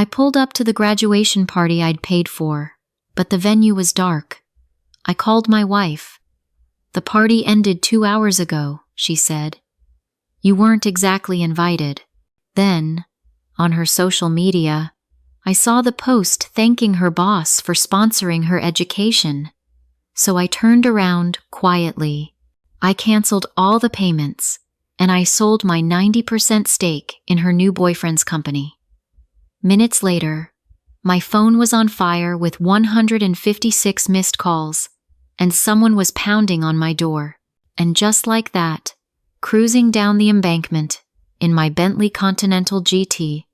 I pulled up to the graduation party I'd paid for, but the venue was dark. I called my wife. "The party ended 2 hours ago," she said. "You weren't exactly invited." Then, on her social media, I saw the post thanking her boss for sponsoring her education. So I turned around quietly. I canceled all the payments, and I sold my 90% stake in her new boyfriend's company. Minutes later, my phone was on fire with 156 missed calls, and someone was pounding on my door. And just like that, cruising down the embankment in my Bentley Continental GT,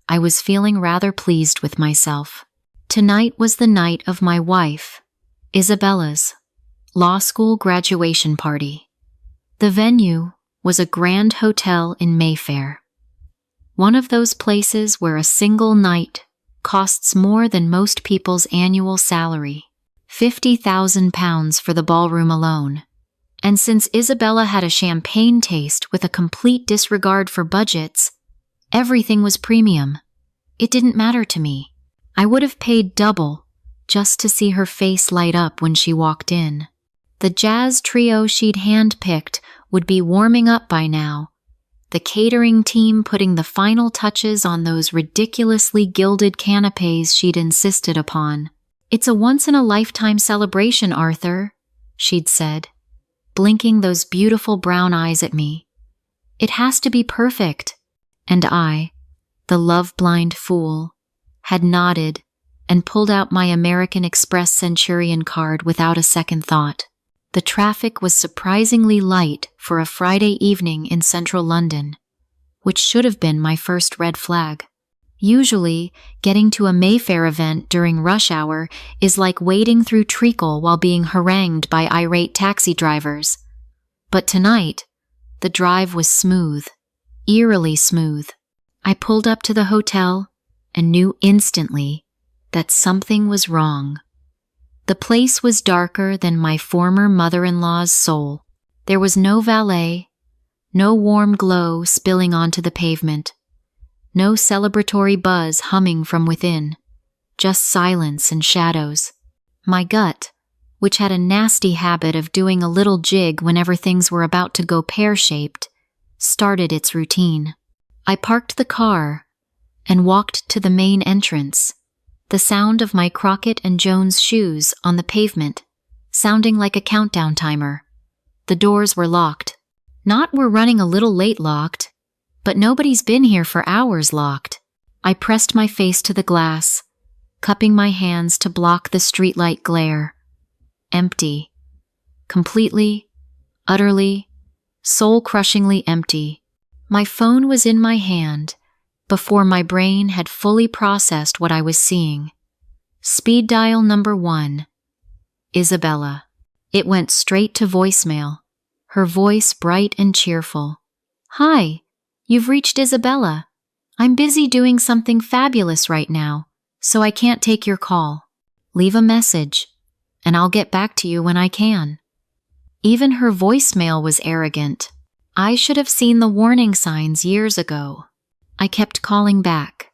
I was feeling rather pleased with myself. Tonight was the night of my wife, Isabella's, law school graduation party. The venue was a grand hotel in Mayfair. One of those places where a single night costs more than most people's annual salary, £50,000 for the ballroom alone. And since Isabella had a champagne taste with a complete disregard for budgets, everything was premium. It didn't matter to me. I would have paid double just to see her face light up when she walked in. The jazz trio she'd handpicked would be warming up by now, the catering team putting the final touches on those ridiculously gilded canapes she'd insisted upon. "It's a once-in-a-lifetime celebration, Arthur," she'd said, blinking those beautiful brown eyes at me. "It has to be perfect." And I, the love-blind fool, had nodded and pulled out my American Express Centurion card without a second thought. The traffic was surprisingly light for a Friday evening in central London, which should have been my first red flag. Usually, getting to a Mayfair event during rush hour is like wading through treacle while being harangued by irate taxi drivers. But tonight, the drive was smooth, eerily smooth. I pulled up to the hotel and knew instantly that something was wrong. The place was darker than my former mother-in-law's soul. There was no valet, no warm glow spilling onto the pavement, no celebratory buzz humming from within, just silence and shadows. My gut, which had a nasty habit of doing a little jig whenever things were about to go pear-shaped, started its routine. I parked the car and walked to the main entrance, the sound of my Crockett and Jones shoes on the pavement, sounding like a countdown timer. The doors were locked. Not "we're running a little late" locked, but "nobody's been here for hours" locked. I pressed my face to the glass, cupping my hands to block the streetlight glare. Empty. Completely, utterly, soul-crushingly empty. My phone was in my hand before my brain had fully processed what I was seeing. Speed dial number 1. Isabella. It went straight to voicemail, her voice bright and cheerful. "Hi, you've reached Isabella. I'm busy doing something fabulous right now, so I can't take your call. Leave a message, and I'll get back to you when I can." Even her voicemail was arrogant. I should have seen the warning signs years ago. I kept calling back.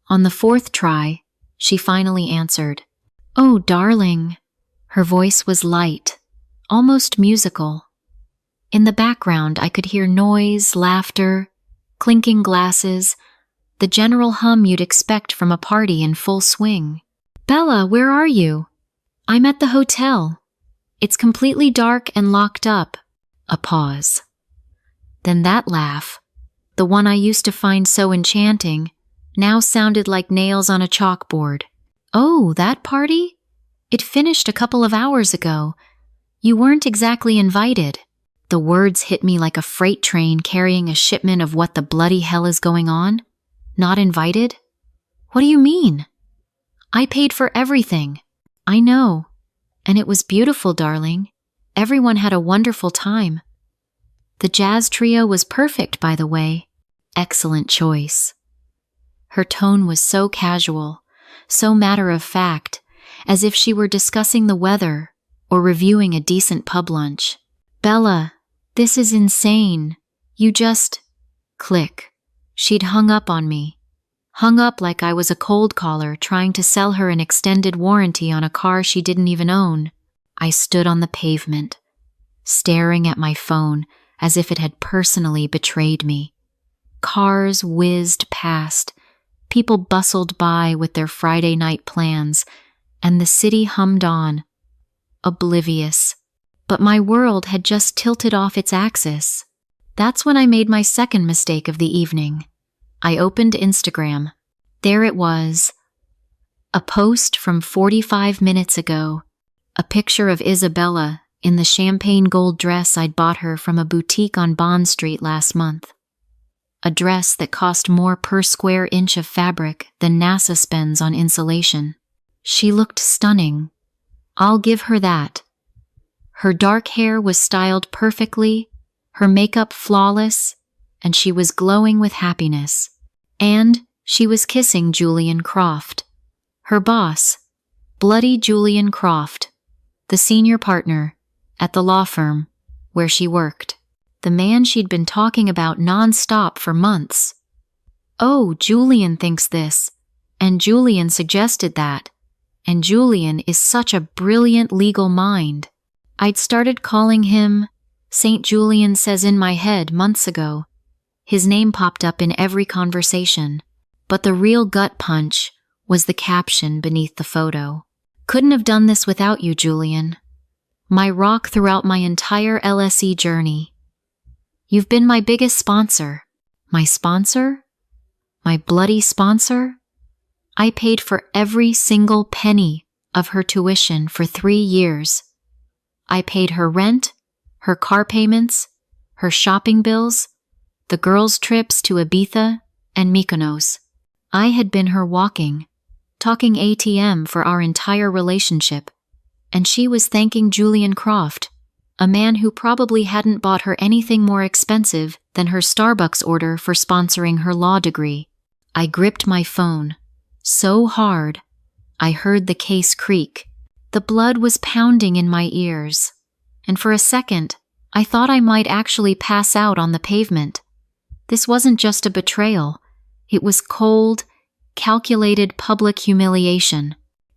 On the 4th try, she finally answered. "Oh, darling." Her voice was light, almost musical. In the background, I could hear noise, laughter, clinking glasses, the general hum you'd expect from a party in full swing. "Bella, where are you?" "I'm at the hotel. It's completely dark and locked up." A pause. Then that laugh, the one I used to find so enchanting, now sounded like nails on a chalkboard. "Oh, that party? It finished a couple of hours ago. You weren't exactly invited." The words hit me like a freight train carrying a shipment of what the bloody hell is going on. Not invited? What do you mean? I paid for everything. I know. And it was beautiful, darling. Everyone had a wonderful time. The jazz trio was perfect, by the way. Excellent choice. Her tone was so casual, so matter-of-fact, as if she were discussing the weather or reviewing a decent pub lunch. "Bella, this is insane. You just..." Click. She'd hung up on me. hung up like I was a cold caller trying to sell her an extended warranty on a car she didn't even own. I stood on the pavement, staring at my phone as if it had personally betrayed me. Cars whizzed past, people bustled by with their Friday night plans, and the city hummed on, oblivious. But my world had just tilted off its axis. That's when I made my second mistake of the evening. I opened Instagram. There it was. A post from 45 minutes ago. A picture of Isabella in the champagne gold dress I'd bought her from a boutique on Bond Street last month. A dress that cost more per square inch of fabric than NASA spends on insulation. She looked stunning. I'll give her that. Her dark hair was styled perfectly, her makeup flawless, and she was glowing with happiness. And she was kissing Julian Croft. Her boss, bloody Julian Croft, the senior partner at the law firm where she worked. The man she'd been talking about non-stop for months. Oh, Julian thinks this, and Julian suggested that, and Julian is such a brilliant legal mind. I'd started calling him St. Julian says in my head months ago. His name popped up in every conversation, but the real gut punch was the caption beneath the photo. Couldn't have done this without you, Julian. My rock throughout my entire LSE journey. You've been my biggest sponsor. My sponsor? My bloody sponsor? I paid for every single penny of her tuition for 3 years. I paid her rent, her car payments, her shopping bills, the girls' trips to Ibiza and Mykonos. I had been her talking ATM for our entire relationship, and she was thanking Julian Croft, a man who probably hadn't bought her anything more expensive than her Starbucks order for sponsoring her law degree. I gripped my phone so hard, I heard the case creak. The blood was pounding in my ears, and for a second, I thought I might actually pass out on the pavement. This wasn't just a betrayal. It was cold, calculated public humiliation.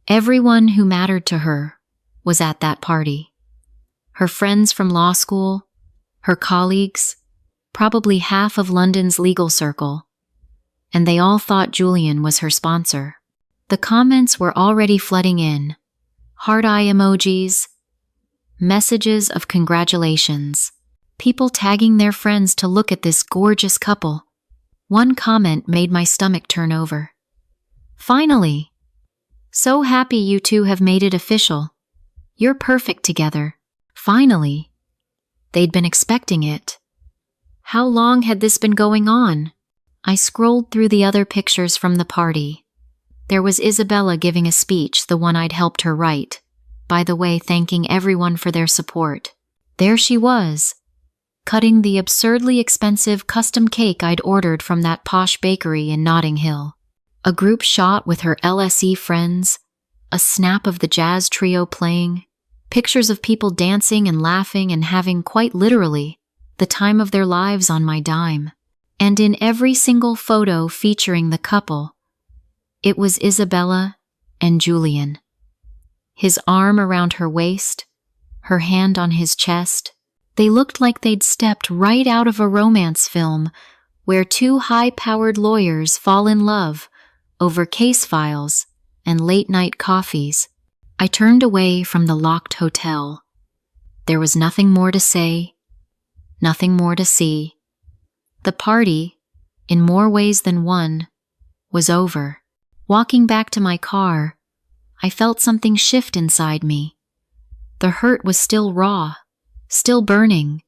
Everyone who mattered to her was at that party. Her friends from law school, her colleagues, probably half of London's legal circle, and they all thought Julian was her sponsor. The comments were already flooding in. Heart eye emojis, messages of congratulations, people tagging their friends to look at this gorgeous couple. One comment made my stomach turn over. Finally! So happy you two have made it official. You're perfect together. Finally! They'd been expecting it. How long had this been going on? I scrolled through the other pictures from the party. There was Isabella giving a speech, the one I'd helped her write, by the way, thanking everyone for their support. There she was, cutting the absurdly expensive custom cake I'd ordered from that posh bakery in Notting Hill. A group shot with her LSE friends, a snap of the jazz trio playing, pictures of people dancing and laughing and having, quite literally, the time of their lives on my dime. And in every single photo featuring the couple, it was Isabella and Julian. His arm around her waist, her hand on his chest. They looked like they'd stepped right out of a romance film where two high-powered lawyers fall in love over case files and late-night coffees. I turned away from the locked hotel. There was nothing more to say, nothing more to see. The party, in more ways than one, was over. Walking back to my car, I felt something shift inside me. The hurt was still raw, still burning,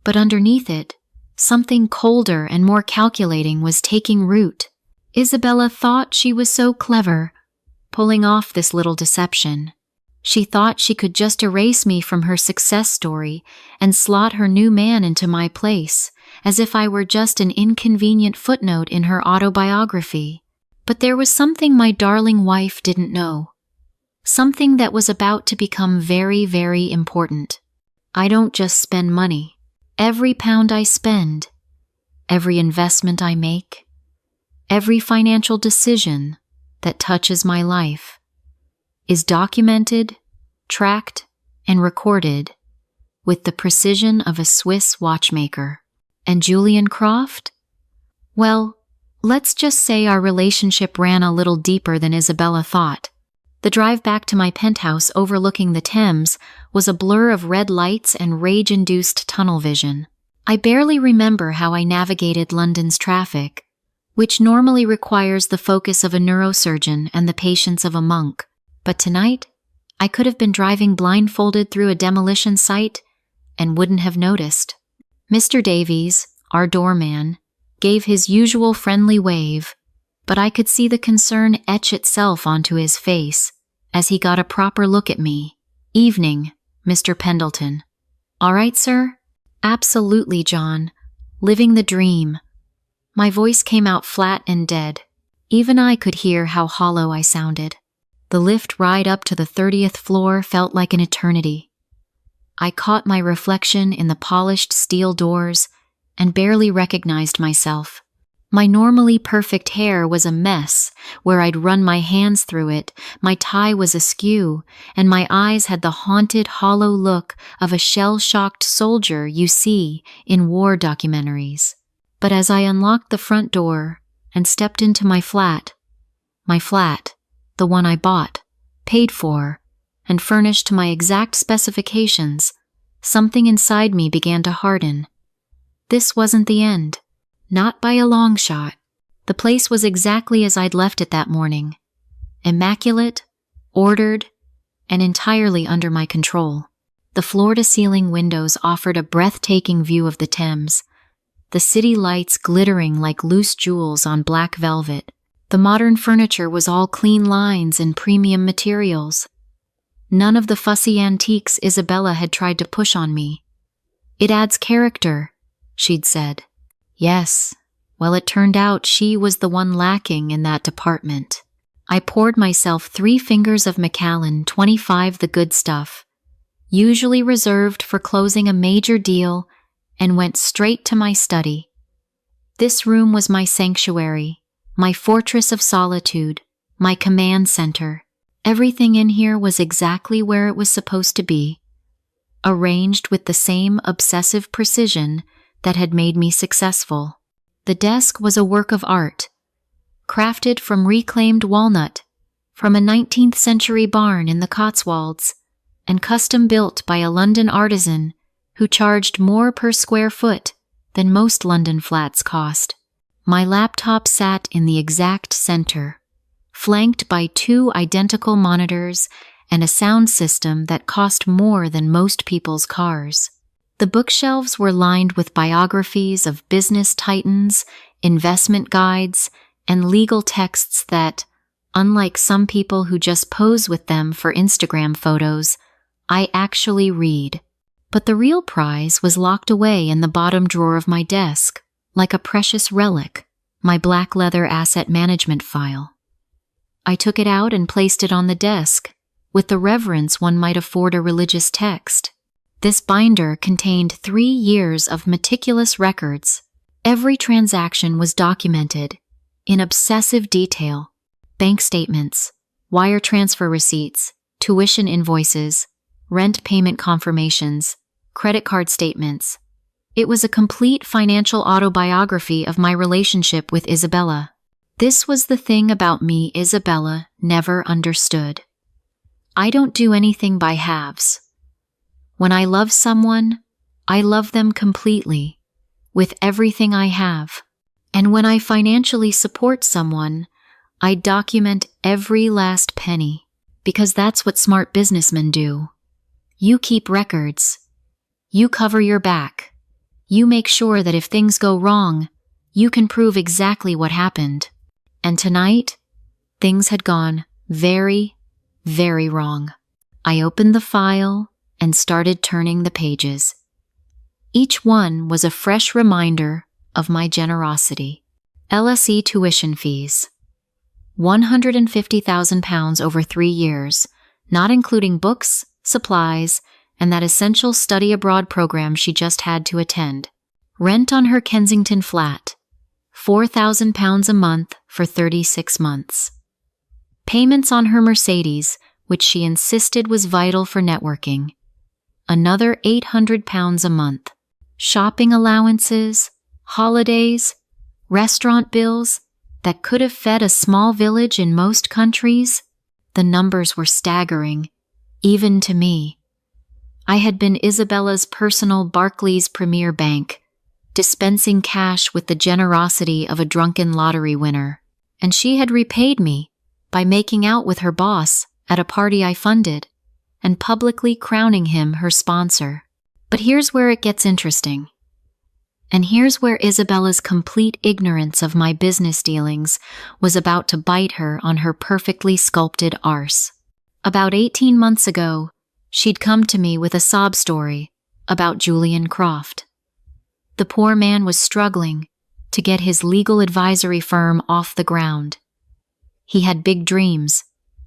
but underneath it, something colder and more calculating was taking root. Isabella thought she was so clever, pulling off this little deception. She thought she could just erase me from her success story and slot her new man into my place, as if I were just an inconvenient footnote in her autobiography. But there was something my darling wife didn't know. Something that was about to become very, very important. I don't just spend money. Every pound I spend, every investment I make, Every financial decision that touches my life is documented, tracked, and recorded with the precision of a Swiss watchmaker. And Julian Croft? Well, let's just say our relationship ran a little deeper than Isabella thought. The drive back to my penthouse overlooking the Thames was a blur of red lights and rage-induced tunnel vision. I barely remember how I navigated London's traffic, which normally requires the focus of a neurosurgeon and the patience of a monk. But tonight, I could have been driving blindfolded through a demolition site and wouldn't have noticed. Mr. Davies, our doorman, gave his usual friendly wave, but I could see the concern etch itself onto his face as he got a proper look at me. "Evening, Mr. Pendleton." "All right, sir?" "Absolutely, John. Living the dream." My voice came out flat and dead. Even I could hear how hollow I sounded. The lift ride up to the 30th floor felt like an eternity. I caught my reflection in the polished steel doors and barely recognized myself. My normally perfect hair was a mess where I'd run my hands through it, my tie was askew, and my eyes had the haunted, hollow look of a shell-shocked soldier you see in war documentaries. But as I unlocked the front door and stepped into my flat, the one I bought, paid for, and furnished to my exact specifications, something inside me began to harden. This wasn't the end. Not by a long shot. The place was exactly as I'd left it that morning. Immaculate, ordered, and entirely under my control. The floor-to-ceiling windows offered a breathtaking view of the Thames, the city lights glittering like loose jewels on black velvet. The modern furniture was all clean lines and premium materials. None of the fussy antiques Isabella had tried to push on me. "It adds character," she'd said. Yes, well, it turned out she was the one lacking in that department. I poured myself 3 fingers of Macallan 25 the good stuff, usually reserved for closing a major deal, and went straight to my study. This room was my sanctuary, my fortress of solitude, my command center. Everything in here was exactly where it was supposed to be, arranged with the same obsessive precision that had made me successful. The desk was a work of art, crafted from reclaimed walnut, from a 19th century barn in the Cotswolds, and custom built by a London artisan who charged more per square foot than most London flats cost. My laptop sat in the exact center, flanked by 2 identical monitors and a sound system that cost more than most people's cars. The bookshelves were lined with biographies of business titans, investment guides, and legal texts that, unlike some people who just pose with them for Instagram photos, I actually read. But the real prize was locked away in the bottom drawer of my desk, like a precious relic, my black leather asset management file. I took it out and placed it on the desk, with the reverence one might afford a religious text. This binder contained 3 years of meticulous records. Every transaction was documented in obsessive detail. Bank statements, wire transfer receipts, tuition invoices, rent payment confirmations, credit card statements. It was a complete financial autobiography of my relationship with Isabella. This was the thing about me Isabella never understood. I don't do anything by halves. When I love someone, I love them completely, with everything I have. And when I financially support someone, I document every last penny, because that's what smart businessmen do. You keep records. You cover your back. You make sure that if things go wrong, you can prove exactly what happened. And tonight, things had gone very, very wrong. I opened the file and started turning the pages. Each one was a fresh reminder of my generosity. LSE tuition fees. £150,000 over 3 years, not including books, supplies, and that essential study abroad program she just had to attend. Rent on her Kensington flat. £4,000 a month for 36 months. Payments on her Mercedes, which she insisted was vital for networking. Another £800 a month. Shopping allowances, holidays, restaurant bills that could have fed a small village in most countries. The numbers were staggering, even to me. I had been Isabella's personal Barclays Premier Bank, dispensing cash with the generosity of a drunken lottery winner, and she had repaid me by making out with her boss at a party I funded and publicly crowning him her sponsor. But here's where it gets interesting. And here's where Isabella's complete ignorance of my business dealings was about to bite her on her perfectly sculpted arse. About 18 months ago, she'd come to me with a sob story about Julian Croft. The poor man was struggling to get his legal advisory firm off the ground. He had big dreams,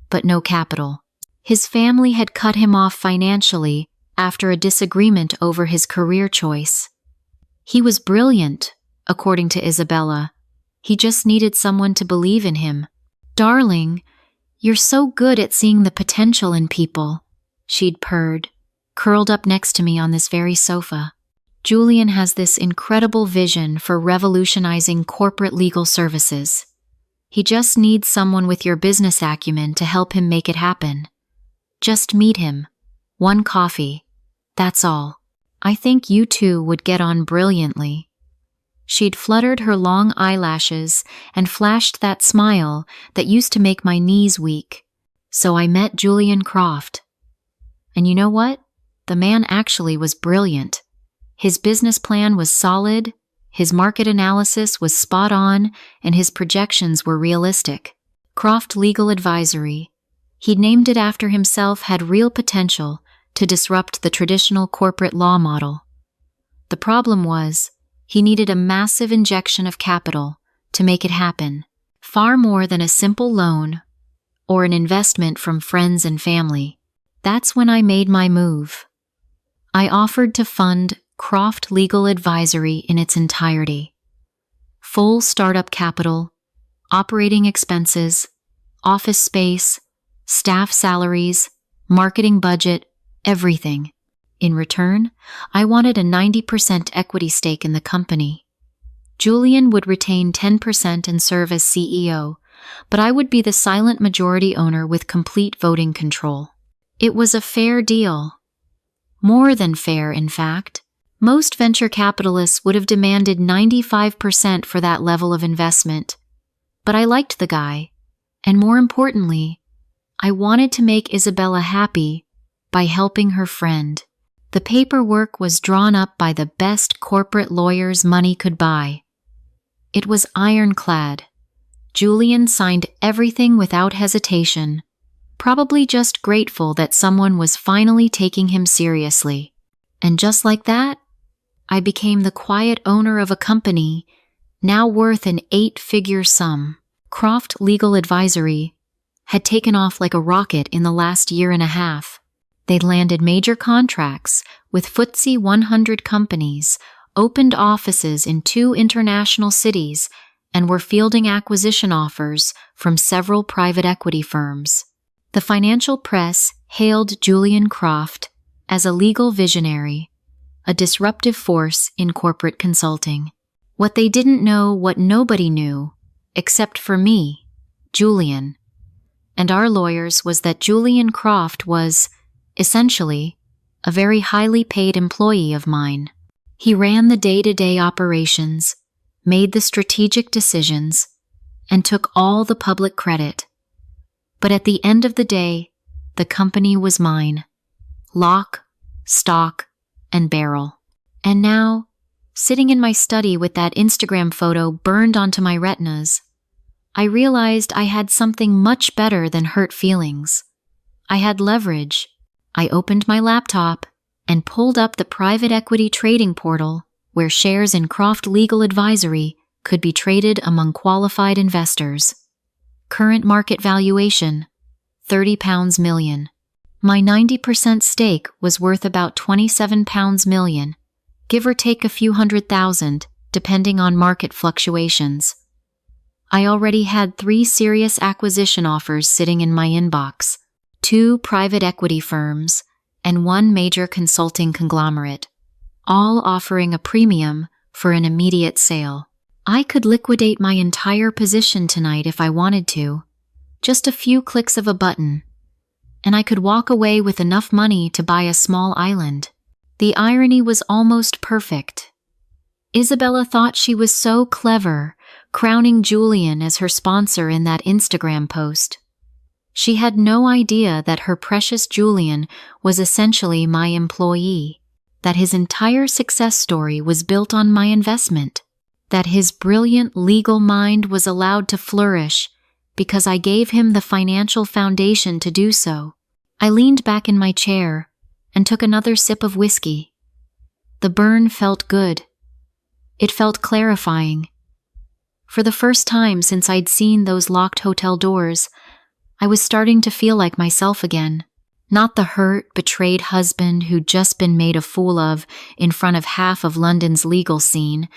but no capital. His family had cut him off financially after a disagreement over his career choice. He was brilliant, according to Isabella. He just needed someone to believe in him. "Darling, you're so good at seeing the potential in people," she'd purred, curled up next to me on this very sofa. "Julian has this incredible vision for revolutionizing corporate legal services. He just needs someone with your business acumen to help him make it happen. Just meet him. One coffee. That's all. I think you two would get on brilliantly." She'd fluttered her long eyelashes and flashed that smile that used to make my knees weak. So I met Julian Croft. And you know what? The man actually was brilliant. His business plan was solid, his market analysis was spot on, and his projections were realistic. Croft Legal Advisory, he'd named it after himself, had real potential to disrupt the traditional corporate law model. The problem was, he needed a massive injection of capital to make it happen, far more than a simple loan or an investment from friends and family. That's when I made my move. I offered to fund Croft Legal Advisory in its entirety. Full startup capital, operating expenses, office space, staff salaries, marketing budget, everything. In return, I wanted a 90% equity stake in the company. Julian would retain 10% and serve as CEO, but I would be the silent majority owner with complete voting control. It was a fair deal. More than fair, in fact. Most venture capitalists would have demanded 95% for that level of investment. But I liked the guy, and more importantly, I wanted to make Isabella happy by helping her friend. The paperwork was drawn up by the best corporate lawyers money could buy. It was ironclad. Julian signed everything without hesitation, probably just grateful that someone was finally taking him seriously. And just like that, I became the quiet owner of a company now worth an 8-figure sum. Croft Legal Advisory had taken off like a rocket in the last year and a half. They'd landed major contracts with FTSE 100 companies, opened offices in 2 international cities, and were fielding acquisition offers from several private equity firms. The financial press hailed Julian Croft as a legal visionary, a disruptive force in corporate consulting. What they didn't know, what nobody knew, except for me, Julian, and our lawyers, was that Julian Croft was, essentially, a very highly paid employee of mine. He ran the day-to-day operations, made the strategic decisions, and took all the public credit. But at the end of the day, the company was mine. Lock, stock, and barrel. And now, sitting in my study with that Instagram photo burned onto my retinas, I realized I had something much better than hurt feelings. I had leverage. I opened my laptop and pulled up the private equity trading portal where shares in Croft Legal Advisory could be traded among qualified investors. Current market valuation, £30 million. My 90% stake was worth about £27 million, give or take a few $100,000, depending on market fluctuations. I already had 3 serious acquisition offers sitting in my inbox, 2 private equity firms, and 1 major consulting conglomerate, all offering a premium for an immediate sale. I could liquidate my entire position tonight if I wanted to, just a few clicks of a button, and I could walk away with enough money to buy a small island. The irony was almost perfect. Isabella thought she was so clever, crowning Julian as her sponsor in that Instagram post. She had no idea that her precious Julian was essentially my employee, that his entire success story was built on my investment, that his brilliant legal mind was allowed to flourish because I gave him the financial foundation to do so. I leaned back in my chair and took another sip of whiskey. The burn felt good. It felt clarifying. For the first time since I'd seen those locked hotel doors, I was starting to feel like myself again. Not the hurt, betrayed husband who'd just been made a fool of in front of half of London's legal scene,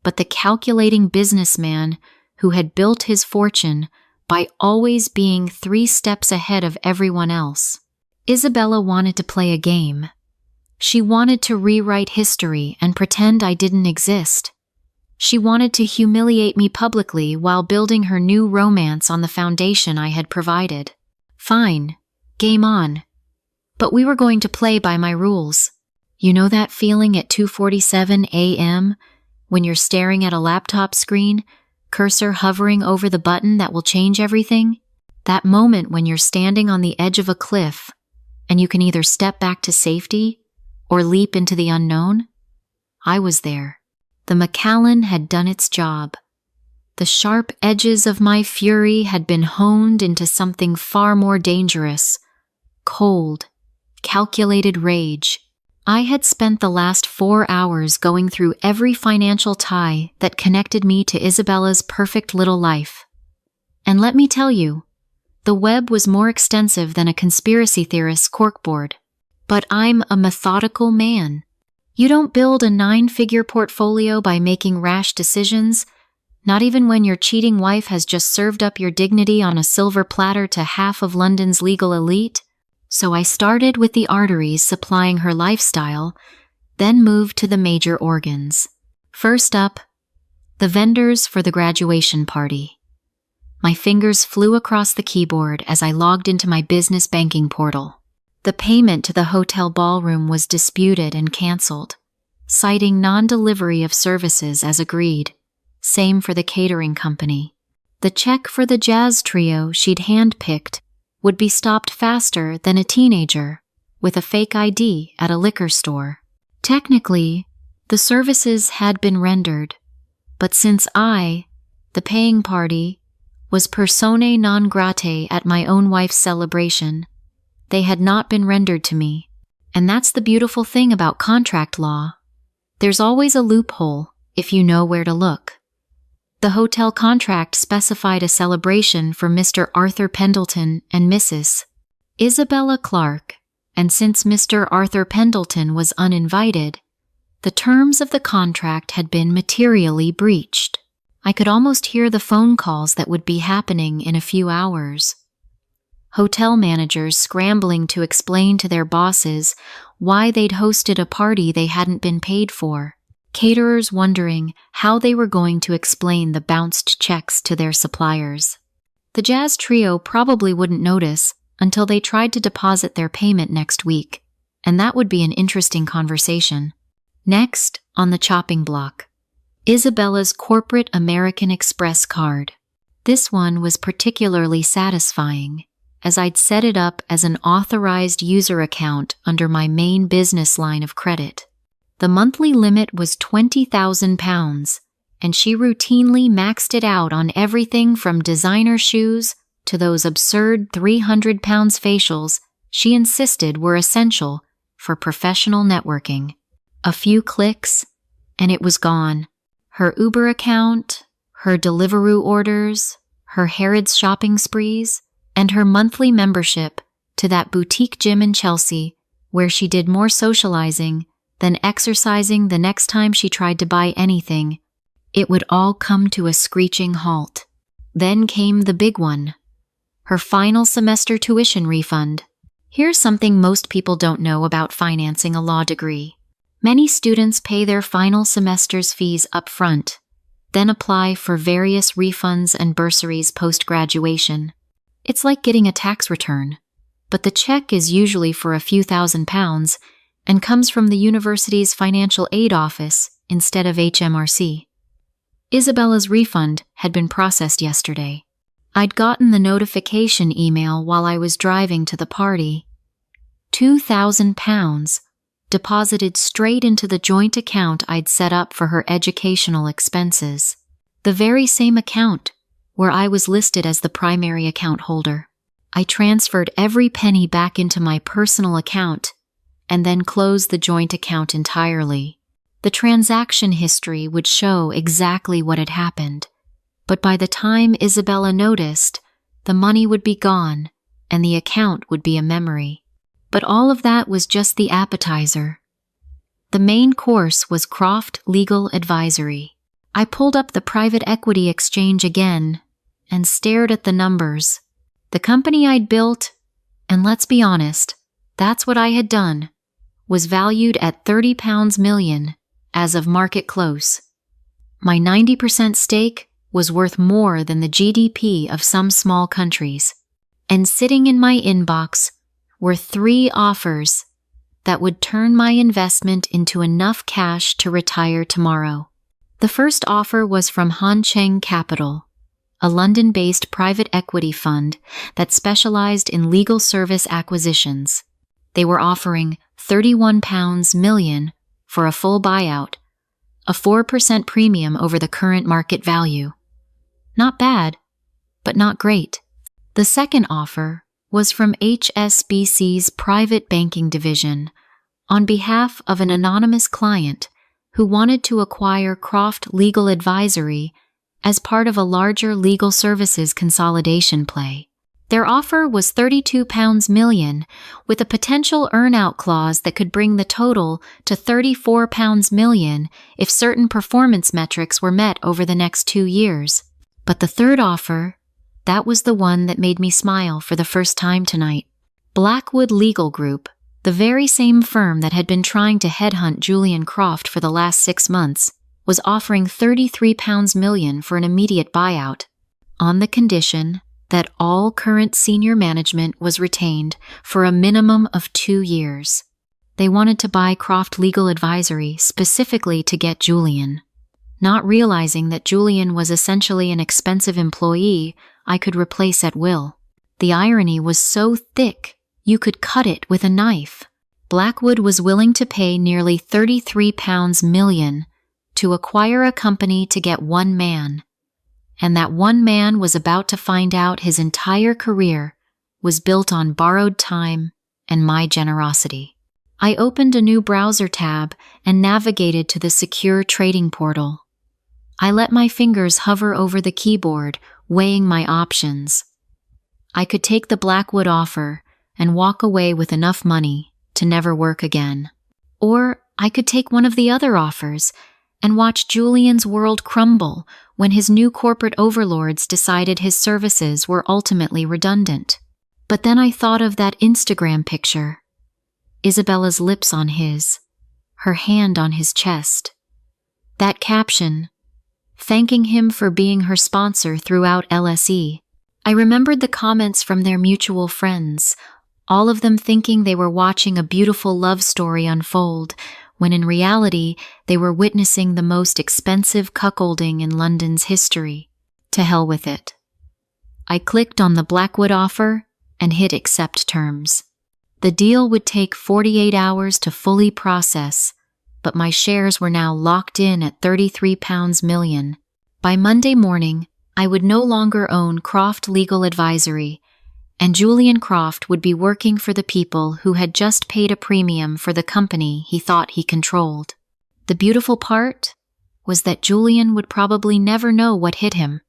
but the calculating businessman who had built his fortune by always being 3 steps ahead of everyone else. Isabella wanted to play a game. She wanted to rewrite history and pretend I didn't exist. She wanted to humiliate me publicly while building her new romance on the foundation I had provided. Fine, game on. But we were going to play by my rules. You know that feeling at 2:47 a.m. when you're staring at a laptop screen, cursor hovering over the button that will change everything? That moment when you're standing on the edge of a cliff and you can either step back to safety or leap into the unknown? I was there. The Macallan had done its job. The sharp edges of my fury had been honed into something far more dangerous. Cold, calculated rage. I had spent the last 4 hours going through every financial tie that connected me to Isabella's perfect little life. And let me tell you, the web was more extensive than a conspiracy theorist's corkboard. But I'm a methodical man. You don't build a 9-figure portfolio by making rash decisions, not even when your cheating wife has just served up your dignity on a silver platter to half of London's legal elite. So I started with the arteries supplying her lifestyle, then moved to the major organs. First up, the vendors for the graduation party. My fingers flew across the keyboard as I logged into my business banking portal. The payment to the hotel ballroom was disputed and canceled, citing non-delivery of services as agreed. Same for the catering company. The check for the jazz trio she'd handpicked would be stopped faster than a teenager with a fake ID at a liquor store. Technically, the services had been rendered, but since I, the paying party, was personae non gratae at my own wife's celebration, they had not been rendered to me. And that's the beautiful thing about contract law. There's always a loophole if you know where to look. The hotel contract specified a celebration for Mr. Arthur Pendleton and Mrs. Isabella Clark, and since Mr. Arthur Pendleton was uninvited, the terms of the contract had been materially breached. I could almost hear the phone calls that would be happening in a few hours. Hotel managers scrambling to explain to their bosses why they'd hosted a party they hadn't been paid for. Caterers wondering how they were going to explain the bounced checks to their suppliers. The jazz trio probably wouldn't notice until they tried to deposit their payment next week, and that would be an interesting conversation. Next, on the chopping block, Isabella's corporate American Express card. This one was particularly satisfying, as I'd set it up as an authorized user account under my main business line of credit. The monthly limit was £20,000, and she routinely maxed it out on everything from designer shoes to those absurd £300 facials she insisted were essential for professional networking. A few clicks, and it was gone. Her Uber account, her Deliveroo orders, her Harrods shopping sprees, and her monthly membership to that boutique gym in Chelsea where she did more socializing than exercising the next time she tried to buy anything. It would all come to a screeching halt. Then came the big one, her final semester tuition refund. Here's something most people don't know about financing a law degree. Many students pay their final semester's fees up front, then apply for various refunds and bursaries post-graduation. It's like getting a tax return, but the check is usually for a few £1,000s and comes from the university's financial aid office instead of HMRC. Isabella's refund had been processed yesterday. I'd gotten the notification email while I was driving to the party. £2,000 deposited straight into the joint account I'd set up for her educational expenses. The very same account where I was listed as the primary account holder. I transferred every penny back into my personal account and then closed the joint account entirely. The transaction history would show exactly what had happened, but by the time Isabella noticed, the money would be gone and the account would be a memory. But all of that was just the appetizer. The main course was Croft Legal Advisory. I pulled up the private equity exchange again and stared at the numbers. The company I'd built, and let's be honest, that's what I had done, was valued at £30 million as of market close. My 90% stake was worth more than the GDP of some small countries. And sitting in my inbox were 3 offers that would turn my investment into enough cash to retire tomorrow. The first offer was from Han Cheng Capital, a London-based private equity fund that specialized in legal service acquisitions. They were offering £31 million for a full buyout, a 4% premium over the current market value. Not bad, but not great. The second offer was from HSBC's private banking division on behalf of an anonymous client who wanted to acquire Croft Legal Advisory as part of a larger legal services consolidation play. Their offer was £32 million, with a potential earn-out clause that could bring the total to £34 million if certain performance metrics were met over the next 2 years. But the third offer, that was the one that made me smile for the first time tonight. Blackwood Legal Group, the very same firm that had been trying to headhunt Julian Croft for the last 6 months, was offering £33 million for an immediate buyout, on the condition that all current senior management was retained for a minimum of 2 years. They wanted to buy Croft Legal Advisory specifically to get Julian. Not realizing that Julian was essentially an expensive employee I could replace at will. The irony was so thick, you could cut it with a knife. Blackwood was willing to pay nearly £33 million to acquire a company to get one man, and that one man was about to find out his entire career was built on borrowed time and my generosity. I opened a new browser tab and navigated to the secure trading portal. I let my fingers hover over the keyboard, weighing my options. I could take the Blackwood offer and walk away with enough money to never work again. Or I could take one of the other offers and watch Julian's world crumble when his new corporate overlords decided his services were ultimately redundant. But then I thought of that Instagram picture. Isabella's lips on his, her hand on his chest. That caption, thanking him for being her sponsor throughout LSE. I remembered the comments from their mutual friends, all of them thinking they were watching a beautiful love story unfold, when in reality they were witnessing the most expensive cuckolding in London's history. To hell with it. I clicked on the Blackwood offer and hit accept terms. The deal would take 48 hours to fully process, but my shares were now locked in at £33 million. By Monday morning, I would no longer own Croft Legal Advisory, and Julian Croft would be working for the people who had just paid a premium for the company he thought he controlled. The beautiful part was that Julian would probably never know what hit him.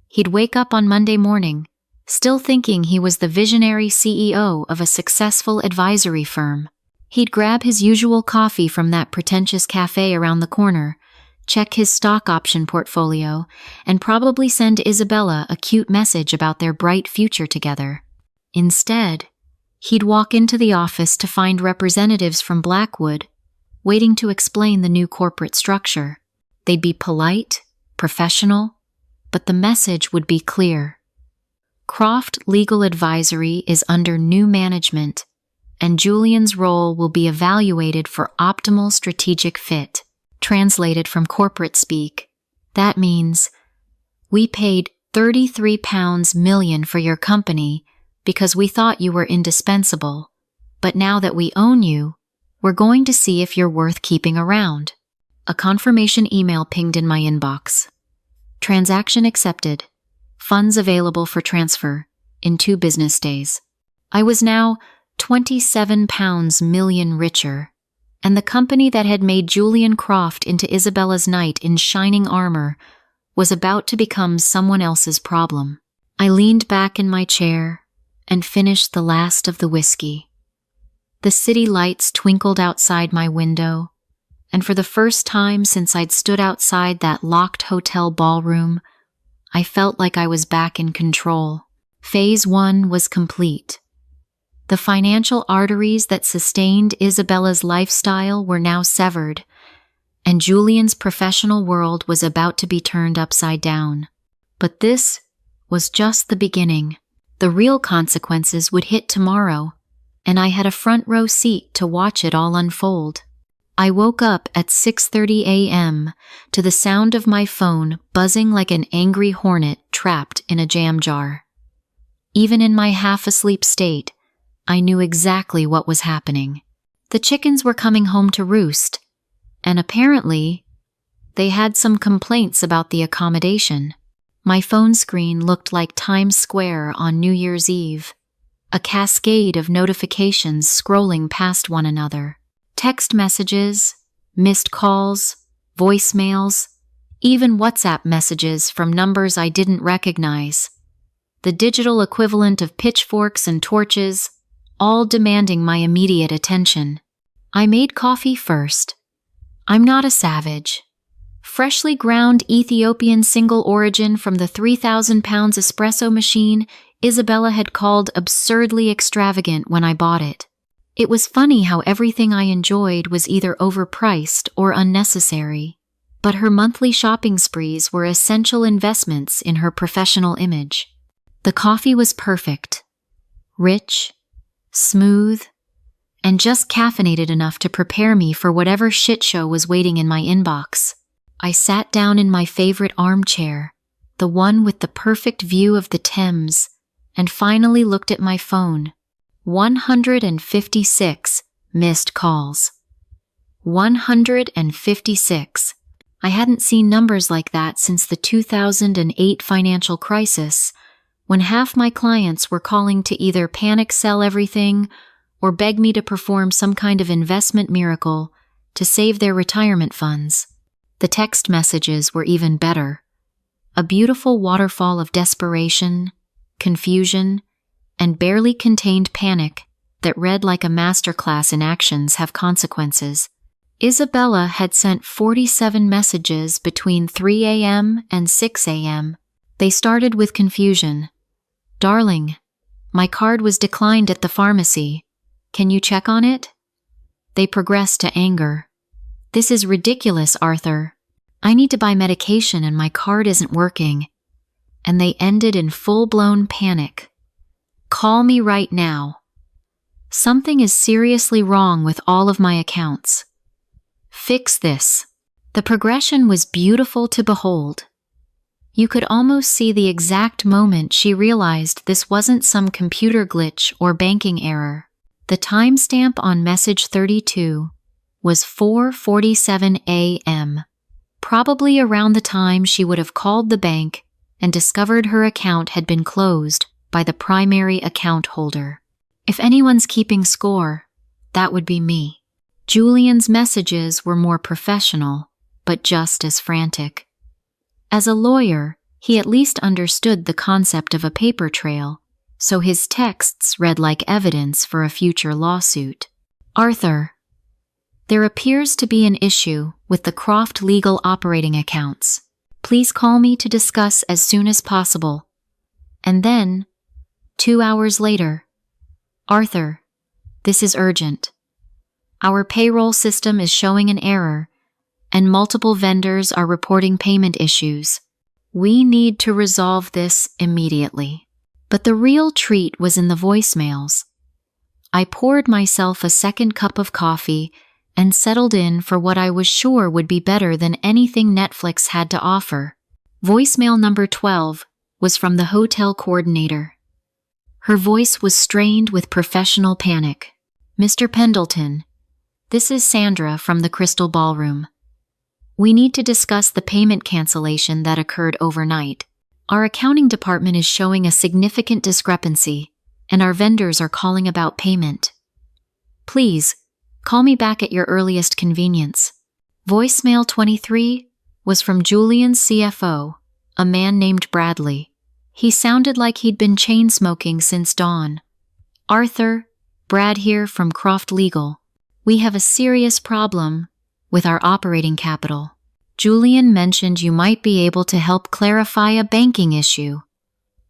He'd wake up on Monday morning, still thinking he was the visionary CEO of a successful advisory firm. He'd grab his usual coffee from that pretentious cafe around the corner, check his stock option portfolio, and probably send Isabella a cute message about their bright future together. Instead, he'd walk into the office to find representatives from Blackwood waiting to explain the new corporate structure. They'd be polite, professional, but the message would be clear. Croft Legal Advisory is under new management, and Julian's role will be evaluated for optimal strategic fit. Translated from corporate speak, that means, we paid £33 million for your company because we thought you were indispensable, but now that we own you, we're going to see if you're worth keeping around. A confirmation email pinged in my inbox. Transaction accepted. Funds available for transfer in 2 business days. I was now £27 million richer, and the company that had made Julian Croft into Isabella's knight in shining armor was about to become someone else's problem. I leaned back in my chair and finished the last of the whiskey. The city lights twinkled outside my window, and for the first time since I'd stood outside that locked hotel ballroom, I felt like I was back in control. Phase 1 was complete. The financial arteries that sustained Isabella's lifestyle were now severed, and Julian's professional world was about to be turned upside down. But this was just the beginning. The real consequences would hit tomorrow, and I had a front row seat to watch it all unfold. I woke up at 6:30 a.m. to the sound of my phone buzzing like an angry hornet trapped in a jam jar. Even in my half-asleep state, I knew exactly what was happening. The chickens were coming home to roost, and apparently, they had some complaints about the accommodation. My phone screen looked like Times Square on New Year's Eve, a cascade of notifications scrolling past one another. Text messages, missed calls, voicemails, even WhatsApp messages from numbers I didn't recognize. The digital equivalent of pitchforks and torches, all demanding my immediate attention. I made coffee first. I'm not a savage. Freshly ground Ethiopian single origin from the 3,000 pounds espresso machine Isabella had called absurdly extravagant when I bought it. It was funny how everything I enjoyed was either overpriced or unnecessary, but her monthly shopping sprees were essential investments in her professional image. The coffee was perfect, rich, smooth, and just caffeinated enough to prepare me for whatever shit show was waiting in my inbox. I sat down in my favorite armchair, the one with the perfect view of the Thames, and finally looked at my phone. 156 missed calls. 156. I hadn't seen numbers like that since the 2008 financial crisis, when half my clients were calling to either panic sell everything or beg me to perform some kind of investment miracle to save their retirement funds. The text messages were even better. A beautiful waterfall of desperation, confusion, and barely contained panic that read like a masterclass in actions have consequences. Isabella had sent 47 messages between 3 a.m. and 6 a.m. They started with confusion. "Darling, my card was declined at the pharmacy. Can you check on it?" They progressed to anger. "This is ridiculous, Arthur. I need to buy medication and my card isn't working." And they ended in full-blown panic. "Call me right now. Something is seriously wrong with all of my accounts. Fix this." The progression was beautiful to behold. You could almost see the exact moment she realized this wasn't some computer glitch or banking error. The timestamp on message 32 was 4:47 a.m., probably around the time she would have called the bank and discovered her account had been closed by the primary account holder. If anyone's keeping score, that would be me. Julian's messages were more professional, but just as frantic. As a lawyer, he at least understood the concept of a paper trail, so his texts read like evidence for a future lawsuit. "Arthur, There appears to be an issue with the Croft legal operating accounts. Please call me to discuss as soon as possible. And then, 2 hours later, Arthur, this is urgent. Our payroll system is showing an error, and multiple vendors are reporting payment issues. We need to resolve this immediately. But the real treat was in the voicemails. I poured myself a second cup of coffee and settled in for what I was sure would be better than anything Netflix had to offer. Voicemail number 12 was from the hotel coordinator. Her voice was strained with professional panic. Mr. Pendleton, this is Sandra from the Crystal Ballroom. We need to discuss the payment cancellation that occurred overnight. Our accounting department is showing a significant discrepancy, and our vendors are calling about payment. Please, call me back at your earliest convenience. Voicemail 23 was from Julian's CFO, a man named Bradley. He sounded like he'd been chain-smoking since dawn. Arthur, Brad here from Croft Legal. We have a serious problem with our operating capital. Julian mentioned you might be able to help clarify a banking issue.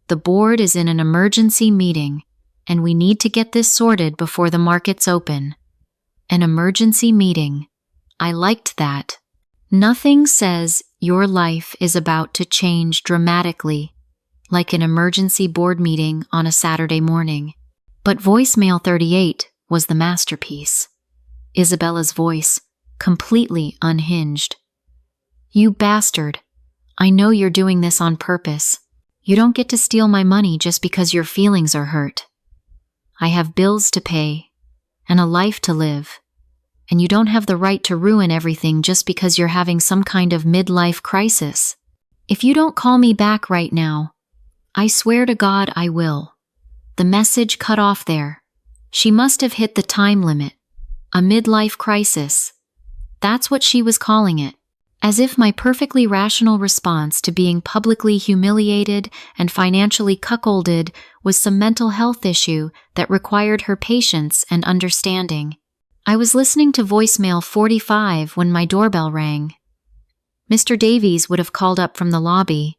The board is in an emergency meeting, and we need to get this sorted before the markets open. An emergency meeting. I liked that. Nothing says your life is about to change dramatically, like an emergency board meeting on a Saturday morning. But voicemail 38 was the masterpiece. Isabella's voice, completely unhinged. You bastard. I know you're doing this on purpose. You don't get to steal my money just because your feelings are hurt. I have bills to pay and a life to live, and you don't have the right to ruin everything just because you're having some kind of midlife crisis. If you don't call me back right now, I swear to God I will. The message cut off there. She must have hit the time limit. A midlife crisis. That's what she was calling it. As if my perfectly rational response to being publicly humiliated and financially cuckolded was some mental health issue that required her patience and understanding. I was listening to voicemail 45 when my doorbell rang. Mr. Davies would have called up from the lobby,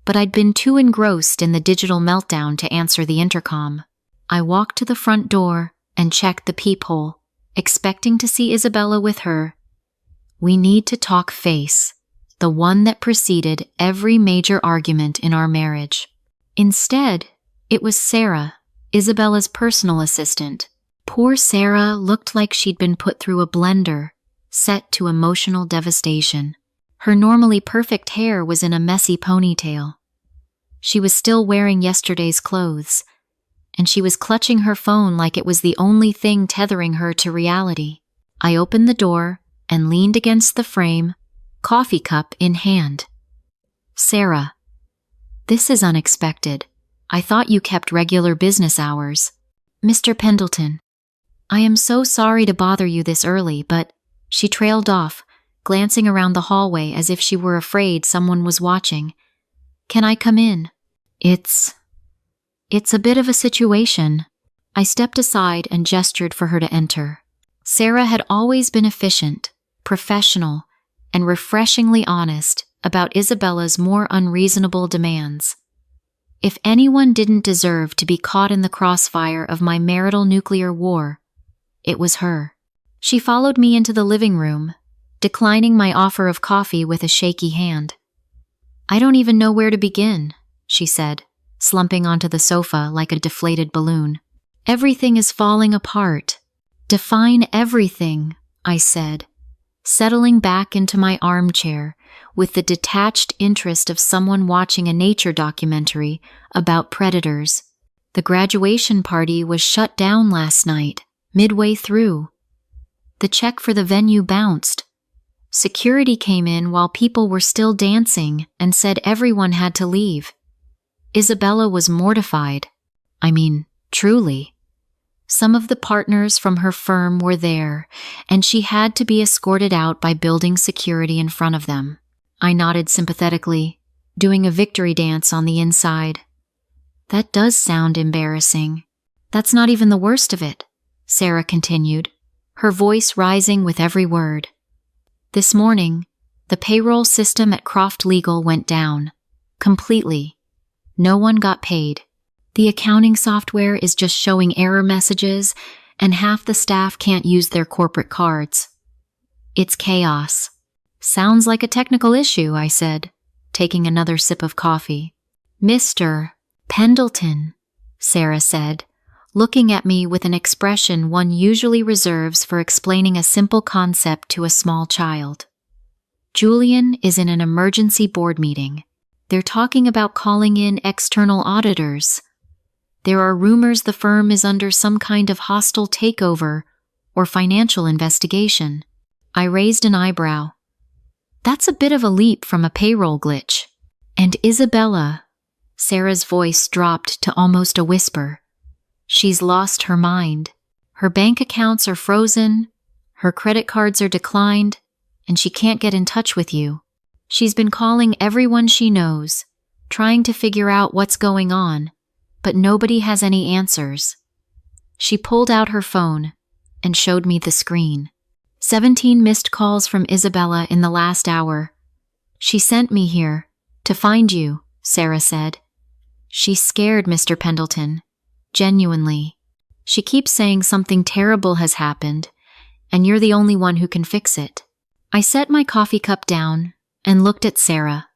but I'd been too engrossed in the digital meltdown to answer the intercom. I walked to the front door and checked the peephole, expecting to see Isabella with her. We need to talk face, the one that preceded every major argument in our marriage. Instead, it was Sarah, Isabella's personal assistant. Poor Sarah looked like she'd been put through a blender, set to emotional devastation. Her normally perfect hair was in a messy ponytail. She was still wearing yesterday's clothes, and she was clutching her phone like it was the only thing tethering her to reality. I opened the door and leaned against the frame, coffee cup in hand. Sarah, this is unexpected. I thought you kept regular business hours. Mr. Pendleton, I am so sorry to bother you this early, but she trailed off, glancing around the hallway as if she were afraid someone was watching. Can I come in? It's a bit of a situation. I stepped aside and gestured for her to enter. Sarah had always been efficient, professional, and refreshingly honest about Isabella's more unreasonable demands. If anyone didn't deserve to be caught in the crossfire of my marital nuclear war, it was her. She followed me into the living room, declining my offer of coffee with a shaky hand. I don't even know where to begin, she said, slumping onto the sofa like a deflated balloon. Everything is falling apart. Define everything, I said, settling back into my armchair with the detached interest of someone watching a nature documentary about predators. The graduation party was shut down last night, midway through. The check for the venue bounced. Security came in while people were still dancing and said everyone had to leave. Isabella was mortified. I mean, truly. Some of the partners from her firm were there, and she had to be escorted out by building security in front of them. I nodded sympathetically, doing a victory dance on the inside. That does sound embarrassing. That's not even the worst of it, Sarah continued, her voice rising with every word. This morning, the payroll system at Croft Legal went down. Completely. No one got paid. The accounting software is just showing error messages, and half the staff can't use their corporate cards. It's chaos. Sounds like a technical issue, I said, taking another sip of coffee. Mr. Pendleton, Sarah said, looking at me with an expression one usually reserves for explaining a simple concept to a small child. Julian is in an emergency board meeting. They're talking about calling in external auditors. There are rumors the firm is under some kind of hostile takeover or financial investigation. I raised an eyebrow. That's a bit of a leap from a payroll glitch. And Isabella, Sarah's voice dropped to almost a whisper. She's lost her mind. Her bank accounts are frozen, her credit cards are declined, and she can't get in touch with you. She's been calling everyone she knows, trying to figure out what's going on, but nobody has any answers. She pulled out her phone and showed me the screen. 17 missed calls from Isabella in the last hour. She sent me here to find you, Sarah said. She's scared, Mr. Pendleton. Genuinely. She keeps saying something terrible has happened, and you're the only one who can fix it. I set my coffee cup down and looked at Sarah,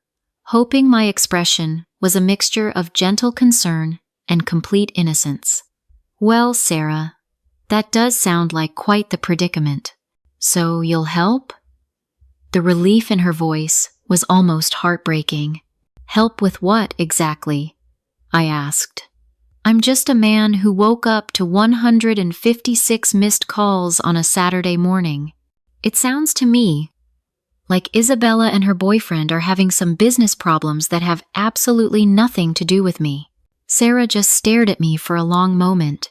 hoping my expression was a mixture of gentle concern and complete innocence. Well, Sarah, that does sound like quite the predicament. So you'll help? The relief in her voice was almost heartbreaking. Help with what exactly? I asked. I'm just a man who woke up to 156 missed calls on a Saturday morning. It sounds to me like Isabella and her boyfriend are having some business problems that have absolutely nothing to do with me. Sarah just stared at me for a long moment,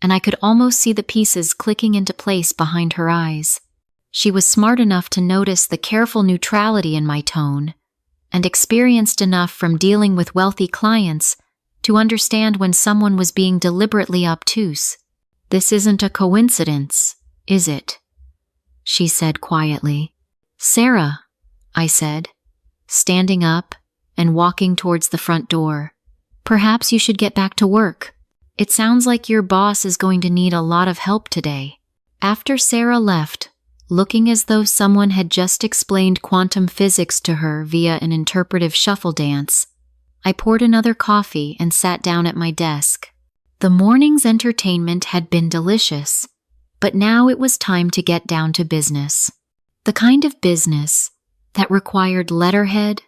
and I could almost see the pieces clicking into place behind her eyes. She was smart enough to notice the careful neutrality in my tone, and experienced enough from dealing with wealthy clients to understand when someone was being deliberately obtuse. This isn't a coincidence, is it? She said quietly. Sarah, I said, standing up and walking towards the front door. Perhaps you should get back to work. It sounds like your boss is going to need a lot of help today. After Sarah left, looking as though someone had just explained quantum physics to her via an interpretive shuffle dance, I poured another coffee and sat down at my desk. The morning's entertainment had been delicious, but now it was time to get down to business. The kind of business that required letterhead,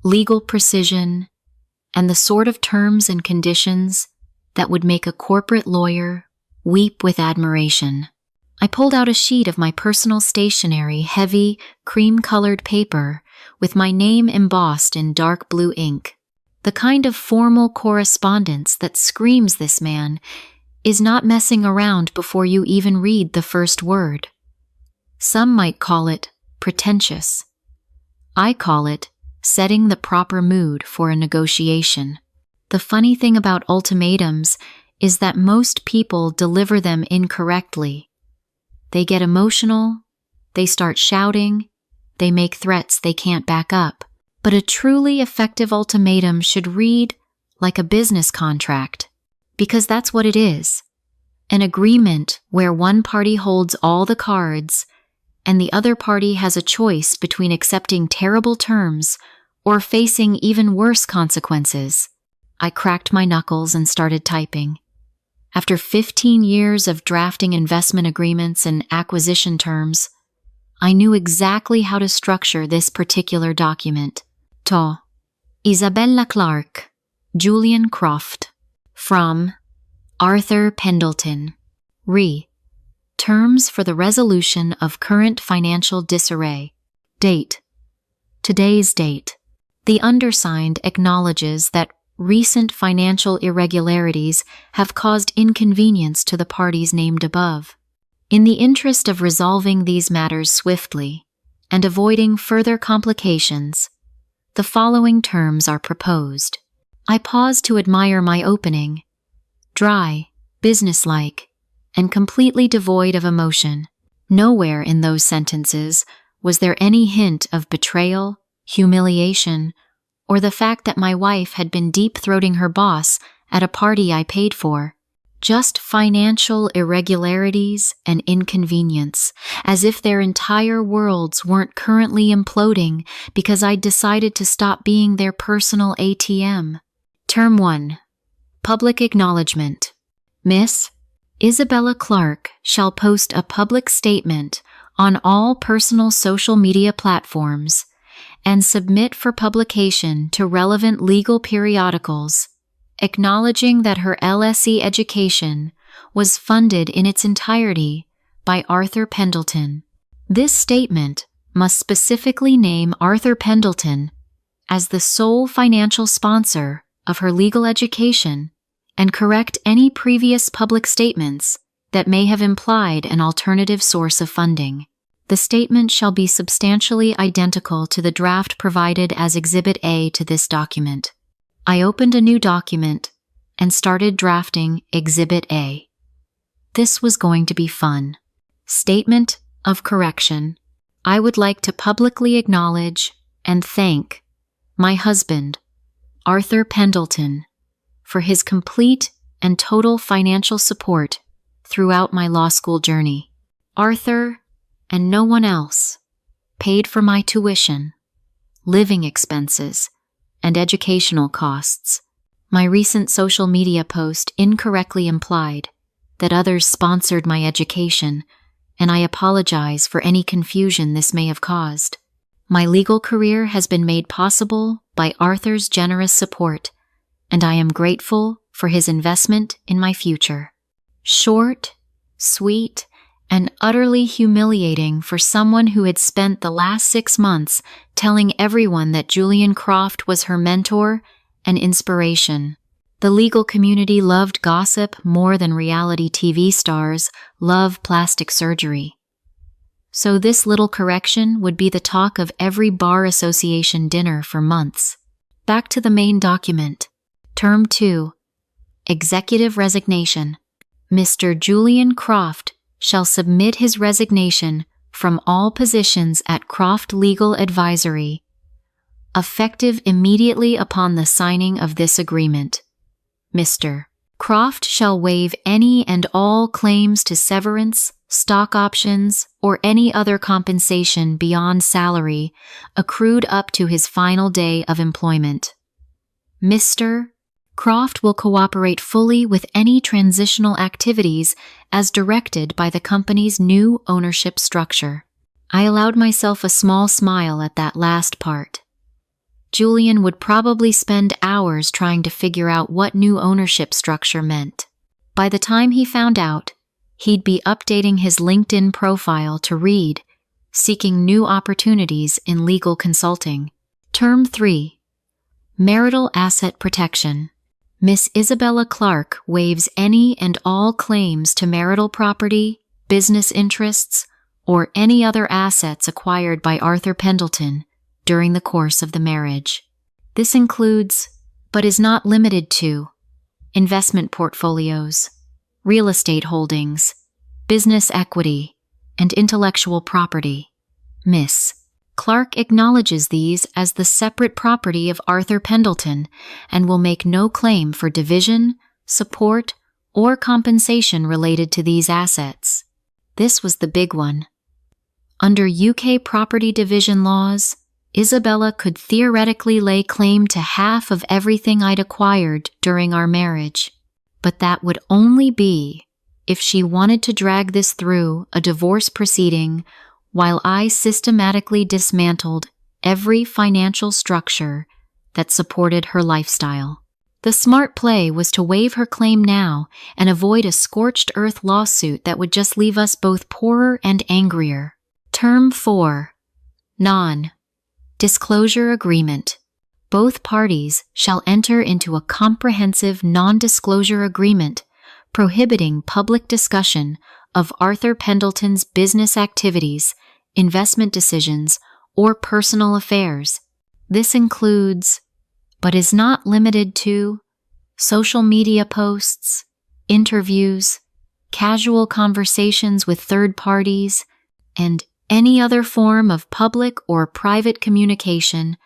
legal precision, and the sort of terms and conditions that would make a corporate lawyer weep with admiration. I pulled out a sheet of my personal stationery, heavy, cream-colored paper with my name embossed in dark blue ink. The kind of formal correspondence that screams this man is not messing around before you even read the first word. Some might call it pretentious. I call it setting the proper mood for a negotiation. The funny thing about ultimatums is that most people deliver them incorrectly. They get emotional, they start shouting, they make threats they can't back up. But a truly effective ultimatum should read like a business contract, because that's what it is. An agreement where one party holds all the cards and the other party has a choice between accepting terrible terms or facing even worse consequences. I cracked my knuckles and started typing. After 15 years of drafting investment agreements and acquisition terms, I knew exactly how to structure this particular document. To Isabella Clark, Julian Croft. From Arthur Pendleton. Re. Terms for the resolution of current financial disarray. Date. Today's date. The undersigned acknowledges that recent financial irregularities have caused inconvenience to the parties named above. In the interest of resolving these matters swiftly and avoiding further complications, the following terms are proposed. I pause to admire my opening. Dry, businesslike, and completely devoid of emotion. Nowhere in those sentences was there any hint of betrayal, humiliation, or the fact that my wife had been deep-throating her boss at a party I paid for. Just financial irregularities and inconvenience, as if their entire worlds weren't currently imploding because I'd decided to stop being their personal ATM. Term 1. Public Acknowledgement. Miss Isabella Clark shall post a public statement on all personal social media platforms and submit for publication to relevant legal periodicals, acknowledging that her LSE education was funded in its entirety by Arthur Pendleton. This statement must specifically name Arthur Pendleton as the sole financial sponsor of her legal education and correct any previous public statements that may have implied an alternative source of funding. The statement shall be substantially identical to the draft provided as Exhibit A to this document. I opened a new document and started drafting Exhibit A. This was going to be fun. Statement of correction. I would like to publicly acknowledge and thank my husband, Arthur Pendleton, for his complete and total financial support throughout my law school journey. Arthur, and no one else, paid for my tuition, living expenses, and educational costs. My recent social media post incorrectly implied that others sponsored my education, and I apologize for any confusion this may have caused. My legal career has been made possible by Arthur's generous support, and I am grateful for his investment in my future. Short, sweet, and utterly humiliating for someone who had spent the last 6 months telling everyone that Julian Croft was her mentor and inspiration. The legal community loved gossip more than reality TV stars love plastic surgery. So this little correction would be the talk of every bar association dinner for months. Back to the main document. Term 2. Executive Resignation. Mr. Julian Croft shall submit his resignation from all positions at Croft Legal Advisory, effective immediately upon the signing of this agreement. Mr. Croft shall waive any and all claims to severance, stock options, or any other compensation beyond salary accrued up to his final day of employment. Mr. Croft will cooperate fully with any transitional activities as directed by the company's new ownership structure. I allowed myself a small smile at that last part. Julian would probably spend hours trying to figure out what new ownership structure meant. By the time he found out, he'd be updating his LinkedIn profile to read, seeking new opportunities in legal consulting. Term 3. Marital Asset Protection. Miss Isabella Clark waives any and all claims to marital property, business interests, or any other assets acquired by Arthur Pendleton during the course of the marriage. This includes, but is not limited to, investment portfolios, real estate holdings, business equity, and intellectual property. Miss Clark acknowledges these as the separate property of Arthur Pendleton and will make no claim for division, support, or compensation related to these assets. This was the big one. Under UK property division laws, Isabella could theoretically lay claim to half of everything I'd acquired during our marriage, but that would only be if she wanted to drag this through a divorce proceeding while I systematically dismantled every financial structure that supported her lifestyle. The smart play was to waive her claim now and avoid a scorched earth lawsuit that would just leave us both poorer and angrier. Term 4. Non-Disclosure Agreement. Both parties shall enter into a comprehensive non-disclosure agreement prohibiting public discussion of Arthur Pendleton's business activities, investment decisions, or personal affairs. This includes, but is not limited to, social media posts, interviews, casual conversations with third parties, and any other form of public or private communication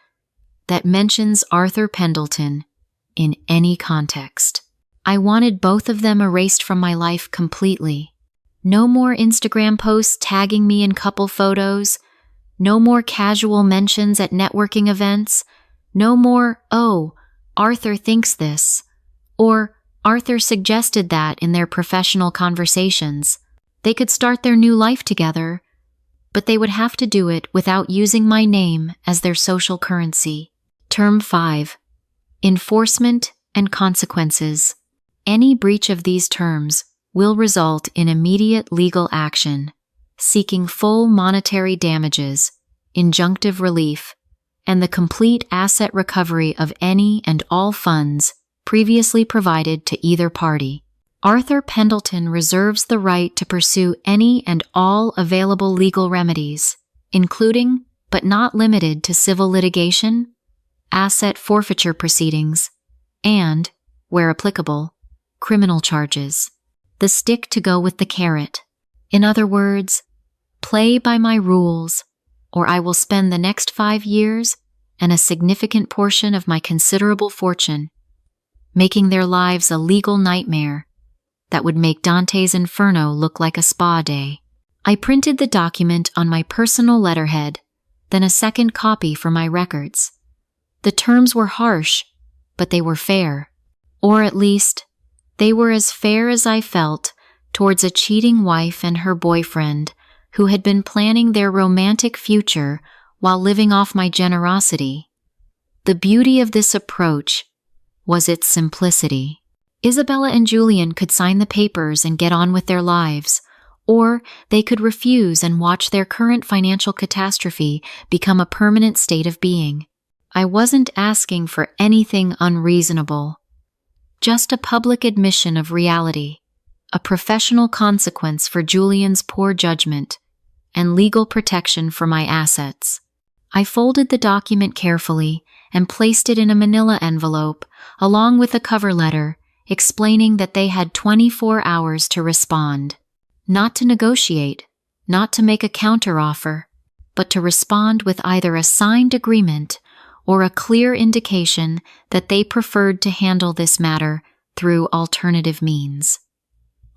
that mentions Arthur Pendleton in any context. I wanted both of them erased from my life completely. No more Instagram posts tagging me in couple photos. No more casual mentions at networking events. No more, "Oh, Arthur thinks this," or "Arthur suggested that" in their professional conversations. They could start their new life together, but they would have to do it without using my name as their social currency. Term 5. Enforcement and consequences. Any breach of these terms will result in immediate legal action, seeking full monetary damages, injunctive relief, and the complete asset recovery of any and all funds previously provided to either party. Arthur Pendleton reserves the right to pursue any and all available legal remedies, including, but not limited to, civil litigation, asset forfeiture proceedings, and, where applicable, criminal charges. The stick to go with the carrot. In other words, play by my rules, or I will spend the next 5 years and a significant portion of my considerable fortune making their lives a legal nightmare that would make Dante's Inferno look like a spa day. I printed the document on my personal letterhead, then a second copy for my records. The terms were harsh, but they were fair. Or at least, they were as fair as I felt towards a cheating wife and her boyfriend who had been planning their romantic future while living off my generosity. The beauty of this approach was its simplicity. Isabella and Julian could sign the papers and get on with their lives, or they could refuse and watch their current financial catastrophe become a permanent state of being. I wasn't asking for anything unreasonable, just a public admission of reality, a professional consequence for Julian's poor judgment, and legal protection for my assets. I folded the document carefully and placed it in a manila envelope along with a cover letter explaining that they had 24 hours to respond. Not to negotiate, not to make a counteroffer, but to respond with either a signed agreement or a clear indication that they preferred to handle this matter through alternative means.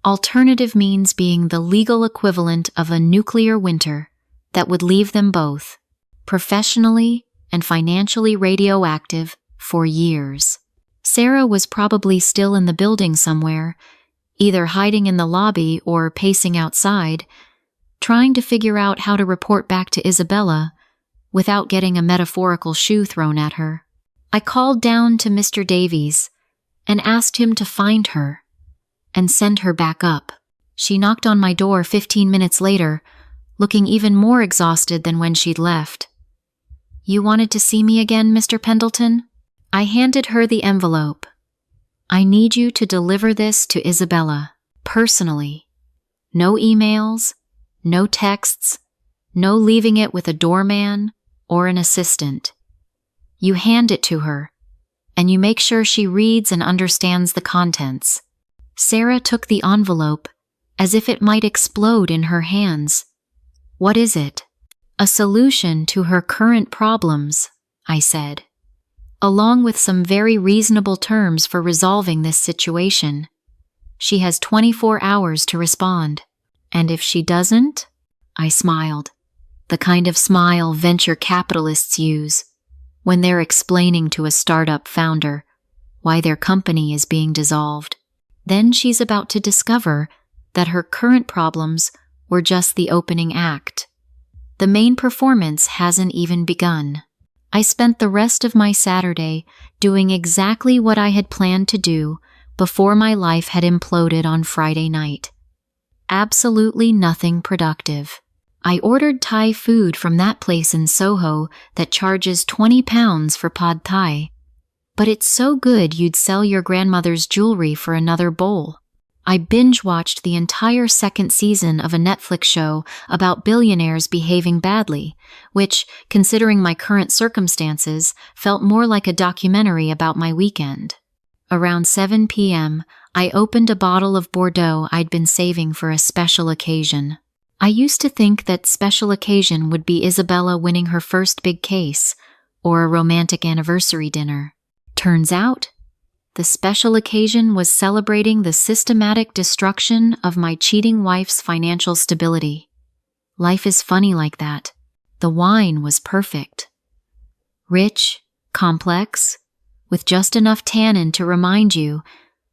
Alternative means being the legal equivalent of a nuclear winter that would leave them both, professionally and financially radioactive, for years. Sarah was probably still in the building somewhere, either hiding in the lobby or pacing outside, trying to figure out how to report back to Isabella without getting a metaphorical shoe thrown at her. I called down to Mr. Davies and asked him to find her and send her back up. She knocked on my door 15 minutes later, looking even more exhausted than when she'd left. "You wanted to see me again, Mr. Pendleton?" I handed her the envelope. "I need you to deliver this to Isabella, personally. No emails, no texts, no leaving it with a doorman or an assistant. You hand it to her, and you make sure she reads and understands the contents." Sarah took the envelope as if it might explode in her hands. "What is it?" "A solution to her current problems," I said, "along with some very reasonable terms for resolving this situation. She has 24 hours to respond. And if she doesn't?" I smiled, the kind of smile venture capitalists use when they're explaining to a startup founder why their company is being dissolved. Then she's about to discover that her current problems were just the opening act. The main performance hasn't even begun. I spent the rest of my Saturday doing exactly what I had planned to do before my life had imploded on Friday night. Absolutely nothing productive. I ordered Thai food from that place in Soho that charges £20 for pad Thai. But it's so good you'd sell your grandmother's jewelry for another bowl. I binge-watched the entire second season of a Netflix show about billionaires behaving badly, which, considering my current circumstances, felt more like a documentary about my weekend. Around 7 p.m., I opened a bottle of Bordeaux I'd been saving for a special occasion. I used to think that special occasion would be Isabella winning her first big case or a romantic anniversary dinner. Turns out, the special occasion was celebrating the systematic destruction of my cheating wife's financial stability. Life is funny like that. The wine was perfect. Rich, complex, with just enough tannin to remind you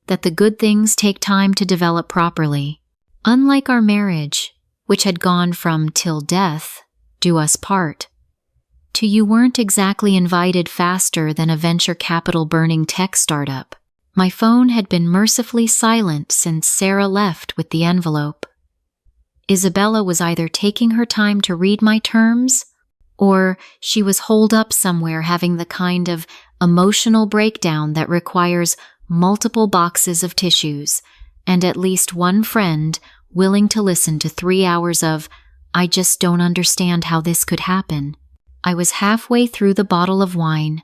that the good things take time to develop properly. Unlike our marriage, which had gone from "till death do us part" to "you weren't exactly invited" faster than a venture capital burning tech startup. My phone had been mercifully silent since Sarah left with the envelope. Isabella was either taking her time to read my terms, or she was holed up somewhere having the kind of emotional breakdown that requires multiple boxes of tissues and at least one friend willing to listen to 3 hours of, "I just don't understand how this could happen." I was halfway through the bottle of wine,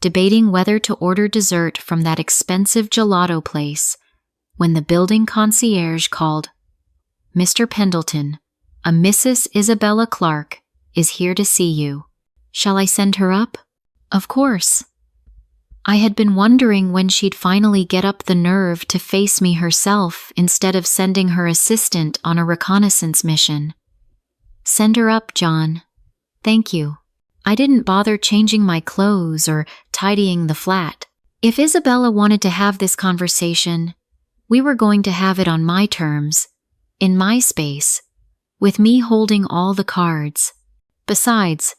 debating whether to order dessert from that expensive gelato place, when the building concierge called, "Mr. Pendleton, a Mrs. Isabella Clark is here to see you." Shall I send her up? Of course. I had been wondering when she'd finally get up the nerve to face me herself instead of sending her assistant on a reconnaissance mission. Send her up, John. Thank you. I didn't bother changing my clothes or tidying the flat. If Isabella wanted to have this conversation, we were going to have it on my terms, in my space, with me holding all the cards. Besides,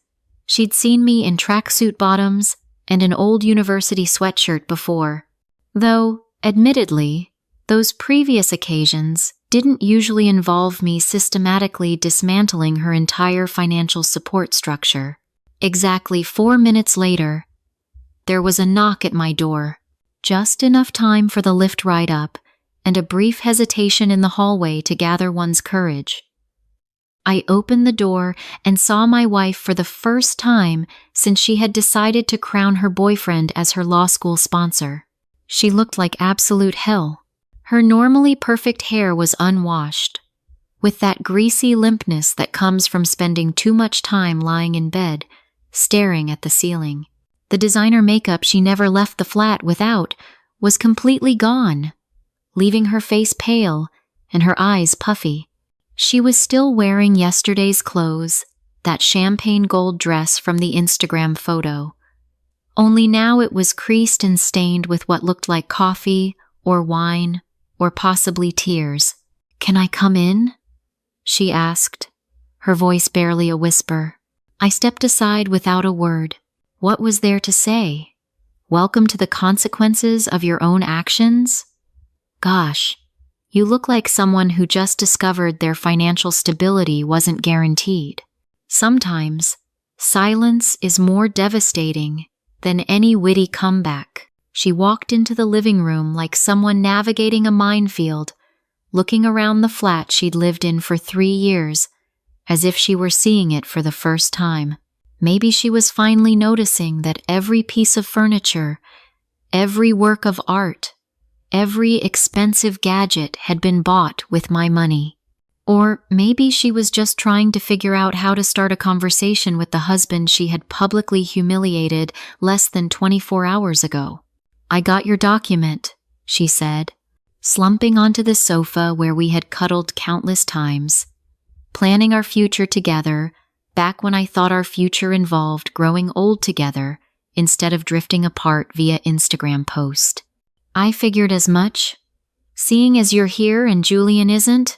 she'd seen me in tracksuit bottoms and an old university sweatshirt before, though, admittedly, those previous occasions didn't usually involve me systematically dismantling her entire financial support structure. Exactly 4 minutes later, there was a knock at my door, just enough time for the lift ride up and a brief hesitation in the hallway to gather one's courage. I opened the door and saw my wife for the first time since she had decided to crown her boyfriend as her law school sponsor. She looked like absolute hell. Her normally perfect hair was unwashed, with that greasy limpness that comes from spending too much time lying in bed, staring at the ceiling. The designer makeup she never left the flat without was completely gone, leaving her face pale and her eyes puffy. She was still wearing yesterday's clothes, that champagne gold dress from the Instagram photo. Only now it was creased and stained with what looked like coffee or wine or possibly tears. "Can I come in?" she asked, her voice barely a whisper. I stepped aside without a word. What was there to say? Welcome to the consequences of your own actions? Gosh. You look like someone who just discovered their financial stability wasn't guaranteed. Sometimes, silence is more devastating than any witty comeback. She walked into the living room like someone navigating a minefield, looking around the flat she'd lived in for 3 years, as if she were seeing it for the first time. Maybe she was finally noticing that every piece of furniture, every work of art, every expensive gadget had been bought with my money. Or maybe she was just trying to figure out how to start a conversation with the husband she had publicly humiliated less than 24 hours ago. "I got your document," she said, slumping onto the sofa where we had cuddled countless times, planning our future together back when I thought our future involved growing old together instead of drifting apart via Instagram post. "I figured as much. Seeing as you're here and Julian isn't."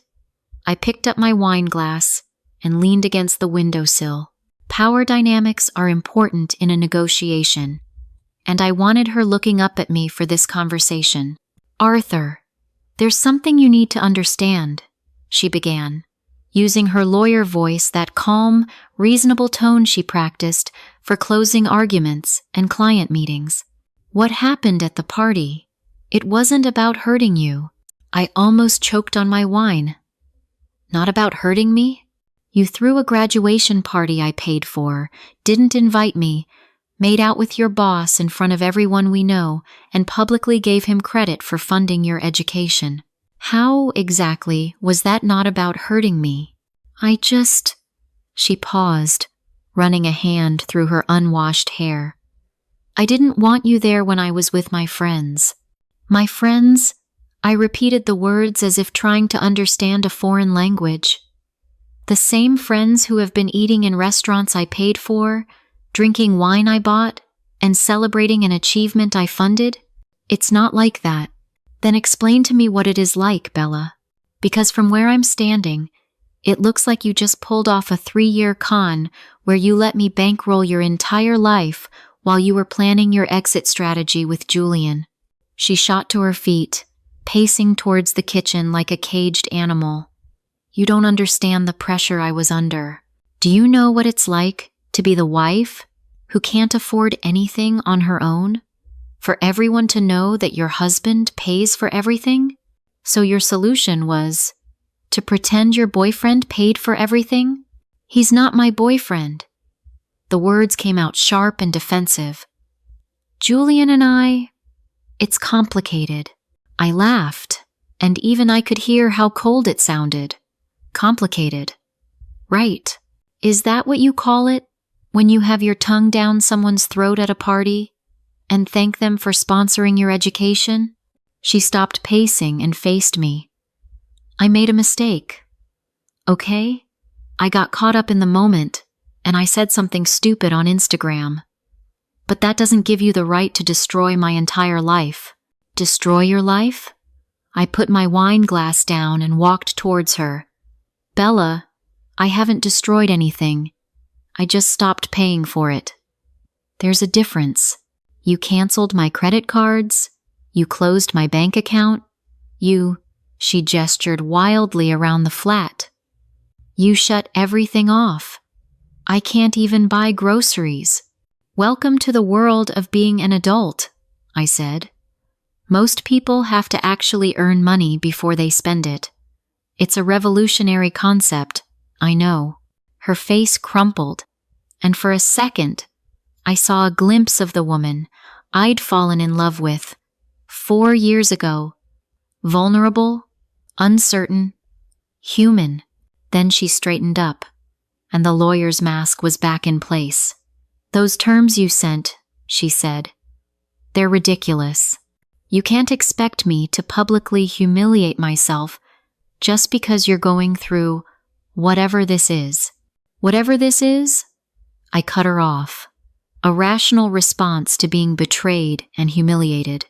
I picked up my wine glass and leaned against the windowsill. Power dynamics are important in a negotiation, and I wanted her looking up at me for this conversation. "Arthur, there's something you need to understand," she began, using her lawyer voice, that calm, reasonable tone she practiced for closing arguments and client meetings. "What happened at the party? It wasn't about hurting you." I almost choked on my wine. "Not about hurting me? You threw a graduation party I paid for, didn't invite me, made out with your boss in front of everyone we know, and publicly gave him credit for funding your education. How, exactly, was that not about hurting me?" She paused, running a hand through her unwashed hair. I didn't want you there when I was with my friends. My friends? I repeated the words as if trying to understand a foreign language. The same friends who have been eating in restaurants I paid for, drinking wine I bought, and celebrating an achievement I funded? It's not like that. Then explain to me what it is like, Bella. Because from where I'm standing, it looks like you just pulled off a 3-year con where you let me bankroll your entire life while you were planning your exit strategy with Julian. She shot to her feet, pacing towards the kitchen like a caged animal. You don't understand the pressure I was under. Do you know what it's like to be the wife who can't afford anything on her own? For everyone to know that your husband pays for everything? So your solution was to pretend your boyfriend paid for everything? He's not my boyfriend. The words came out sharp and defensive. Julian and it's complicated. I laughed, and even I could hear how cold it sounded. Complicated. Right. Is that what you call it, when you have your tongue down someone's throat at a party and thank them for sponsoring your education? She stopped pacing and faced me. I made a mistake. Okay? I got caught up in the moment, and I said something stupid on Instagram. But that doesn't give you the right to destroy my entire life. Destroy your life? I put my wine glass down and walked towards her. Bella, I haven't destroyed anything. I just stopped paying for it. There's a difference. You canceled my credit cards. You closed my bank account. She gestured wildly around the flat. You shut everything off. I can't even buy groceries. Welcome to the world of being an adult, I said. Most people have to actually earn money before they spend it. It's a revolutionary concept, I know. Her face crumpled, and for a second, I saw a glimpse of the woman I'd fallen in love with 4 years ago. Vulnerable, uncertain, human. Then she straightened up, and the lawyer's mask was back in place. Those terms you sent, she said. They're ridiculous. You can't expect me to publicly humiliate myself just because you're going through whatever this is. Whatever this is? I cut her off. A rational response to being betrayed and humiliated.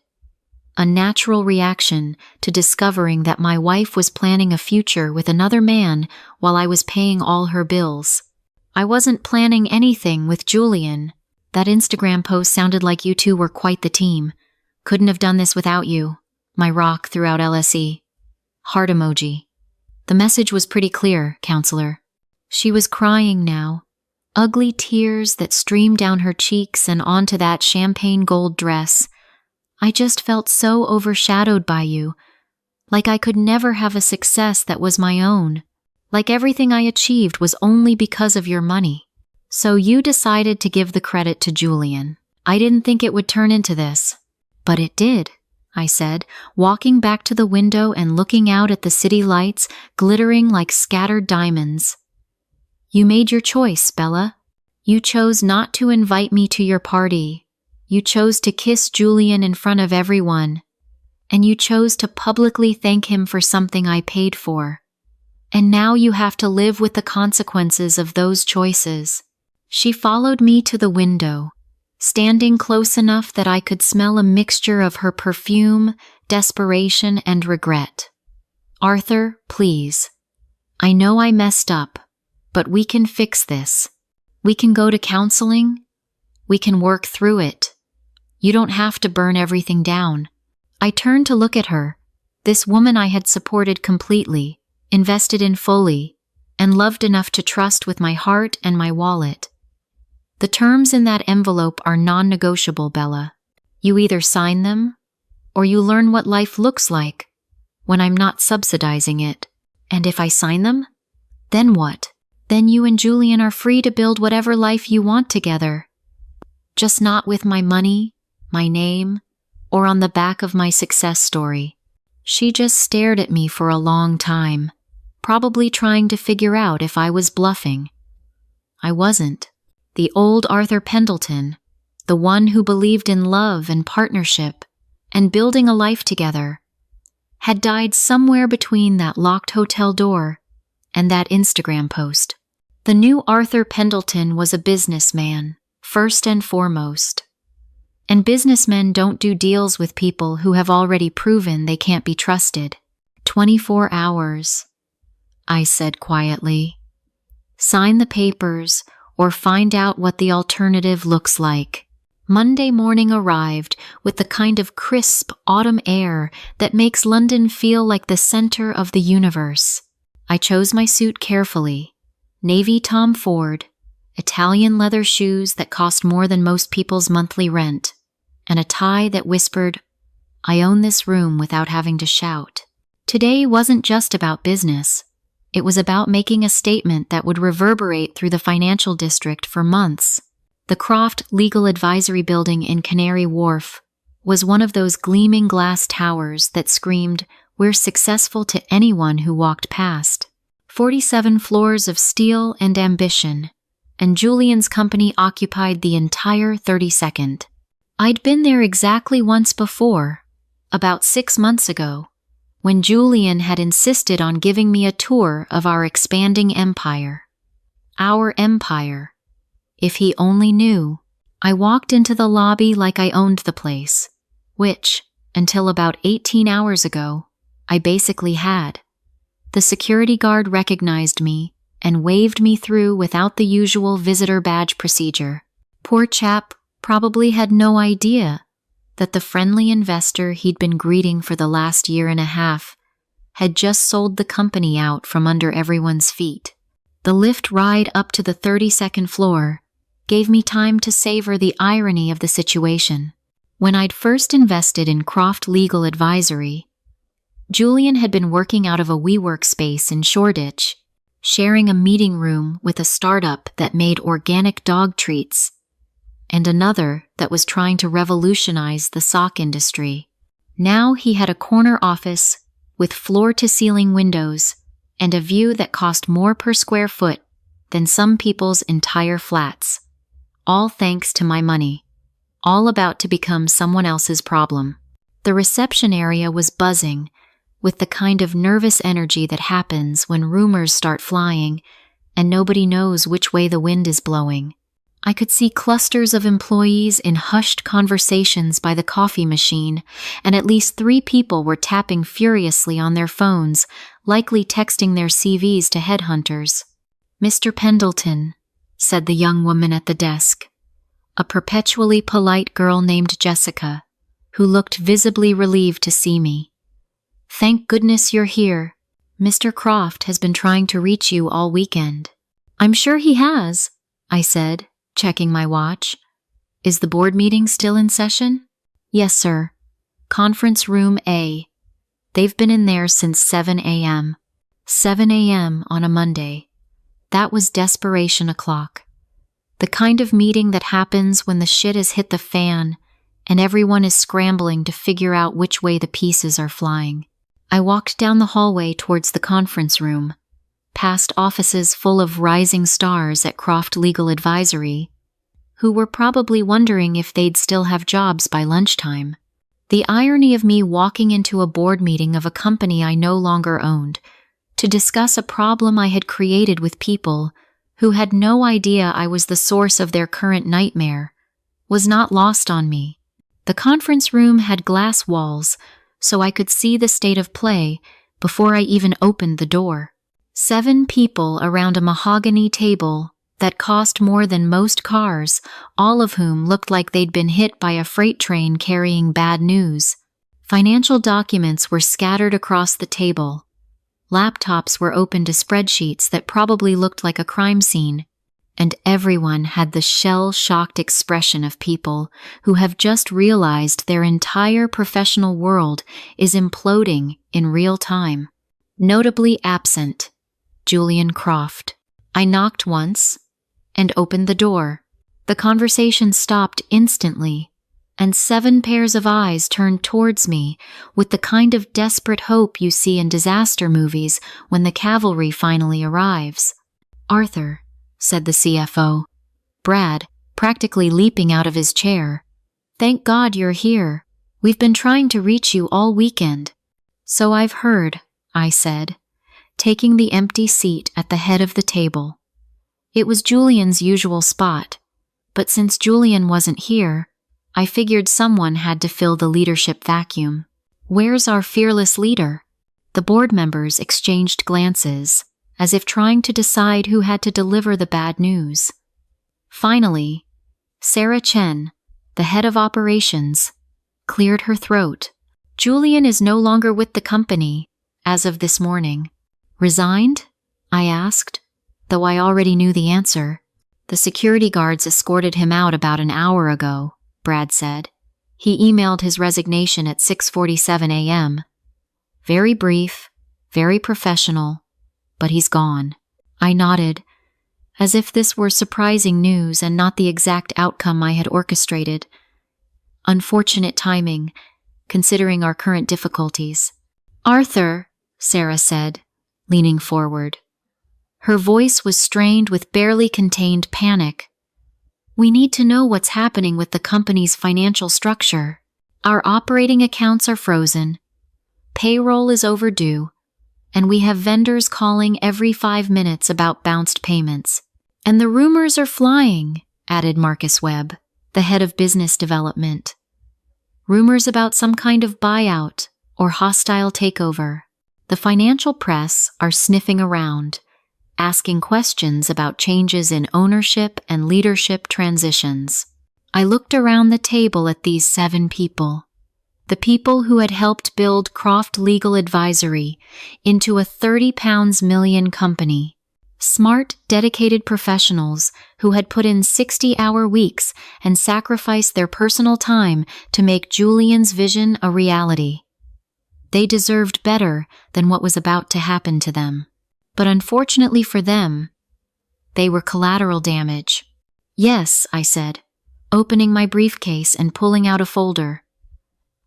A natural reaction to discovering that my wife was planning a future with another man while I was paying all her bills. I wasn't planning anything with Julian. That Instagram post sounded like you two were quite the team. Couldn't have done this without you. My rock throughout LSE. Heart emoji. The message was pretty clear, counselor. She was crying now. Ugly tears that streamed down her cheeks and onto that champagne gold dress. I just felt so overshadowed by you. Like I could never have a success that was my own. Like everything I achieved was only because of your money. So you decided to give the credit to Julian. I didn't think it would turn into this. But it did, I said, walking back to the window and looking out at the city lights glittering like scattered diamonds. You made your choice, Bella. You chose not to invite me to your party. You chose to kiss Julian in front of everyone. And you chose to publicly thank him for something I paid for. And now you have to live with the consequences of those choices. She followed me to the window, standing close enough that I could smell a mixture of her perfume, desperation, and regret. Arthur, please. I know I messed up, but we can fix this. We can go to counseling. We can work through it. You don't have to burn everything down. I turned to look at her, this woman I had supported completely, invested in fully, and loved enough to trust with my heart and my wallet. The terms in that envelope are non-negotiable, Bella. You either sign them, or you learn what life looks like when I'm not subsidizing it. And if I sign them, then what? Then you and Julian are free to build whatever life you want together. Just not with my money, my name, or on the back of my success story. She just stared at me for a long time, probably trying to figure out if I was bluffing. I wasn't. The old Arthur Pendleton, the one who believed in love and partnership and building a life together, had died somewhere between that locked hotel door and that Instagram post. The new Arthur Pendleton was a businessman, first and foremost. And businessmen don't do deals with people who have already proven they can't be trusted. 24 hours, I said quietly. Sign the papers or find out what the alternative looks like. Monday morning arrived with the kind of crisp autumn air that makes London feel like the center of the universe. I chose my suit carefully. Navy Tom Ford, Italian leather shoes that cost more than most people's monthly rent, and a tie that whispered, "I own this room," without having to shout. Today wasn't just about business. It was about making a statement that would reverberate through the financial district for months. The Croft Legal Advisory Building in Canary Wharf was one of those gleaming glass towers that screamed, "We're successful," to anyone who walked past. 47 floors of steel and ambition, and Julian's company occupied the entire 32nd. I'd been there exactly once before, about 6 months ago, when Julian had insisted on giving me a tour of our expanding empire. Our empire. If he only knew. I walked into the lobby like I owned the place, which, until about 18 hours ago, I basically had. The security guard recognized me and waved me through without the usual visitor badge procedure. Poor chap probably had no idea that the friendly investor he'd been greeting for the last year and a half had just sold the company out from under everyone's feet. The lift ride up to the 32nd floor gave me time to savor the irony of the situation. When I'd first invested in Croft Legal Advisory, Julian had been working out of a WeWork space in Shoreditch, sharing a meeting room with a startup that made organic dog treats, and another that was trying to revolutionize the sock industry. Now he had a corner office with floor-to-ceiling windows and a view that cost more per square foot than some people's entire flats. All thanks to my money, all about to become someone else's problem. The reception area was buzzing with the kind of nervous energy that happens when rumors start flying and nobody knows which way the wind is blowing. I could see clusters of employees in hushed conversations by the coffee machine, and at least 3 people were tapping furiously on their phones, likely texting their CVs to headhunters. "Mr. Pendleton," said the young woman at the desk, a perpetually polite girl named Jessica, who looked visibly relieved to see me. "Thank goodness you're here. Mr. Croft has been trying to reach you all weekend." "I'm sure he has," I said, checking my watch. "Is the board meeting still in session?" "Yes, sir. Conference room A. They've been in there since 7 a.m. 7 a.m. on a Monday. That was desperation o'clock. The kind of meeting that happens when the shit has hit the fan and everyone is scrambling to figure out which way the pieces are flying. I walked down the hallway towards the conference room, past offices full of rising stars at Croft Legal Advisory, who were probably wondering if they'd still have jobs by lunchtime. The irony of me walking into a board meeting of a company I no longer owned to discuss a problem I had created with people who had no idea I was the source of their current nightmare was not lost on me. The conference room had glass walls, so I could see the state of play before I even opened the door. 7 people around a mahogany table that cost more than most cars, all of whom looked like they'd been hit by a freight train carrying bad news. Financial documents were scattered across the table. Laptops were open to spreadsheets that probably looked like a crime scene, and everyone had the shell-shocked expression of people who have just realized their entire professional world is imploding in real time. Notably absent, Julian Croft. I knocked once and opened the door. The conversation stopped instantly, and 7 pairs of eyes turned towards me with the kind of desperate hope you see in disaster movies when the cavalry finally arrives. "Arthur," said the CFO, Brad, practically leaping out of his chair. "Thank God you're here. We've been trying to reach you all weekend." "So I've heard," I said, taking the empty seat at the head of the table. It was Julian's usual spot, but since Julian wasn't here, I figured someone had to fill the leadership vacuum. "Where's our fearless leader?" The board members exchanged glances, as if trying to decide who had to deliver the bad news. Finally, Sarah Chen, the head of operations, cleared her throat. "Julian is no longer with the company, as of this morning." "Resigned?" I asked, though I already knew the answer. "The security guards escorted him out about an hour ago," Brad said. "He emailed his resignation at 6:47 a.m. Very brief, very professional, but he's gone." I nodded, as if this were surprising news and not the exact outcome I had orchestrated. Unfortunate timing, considering our current difficulties. "Arthur," Sarah said, leaning forward. Her voice was strained with barely contained panic. "We need to know what's happening with the company's financial structure. Our operating accounts are frozen, payroll is overdue, and we have vendors calling every 5 minutes about bounced payments. And the rumors are flying," added Marcus Webb, the head of business development. "Rumors about some kind of buyout or hostile takeover. The financial press are sniffing around, asking questions about changes in ownership and leadership transitions." I looked around the table at these 7 people. The people who had helped build Croft Legal Advisory into a £30 million company. Smart, dedicated professionals who had put in 60-hour weeks and sacrificed their personal time to make Julian's vision a reality. They deserved better than what was about to happen to them. But unfortunately for them, they were collateral damage. "Yes," I said, opening my briefcase and pulling out a folder.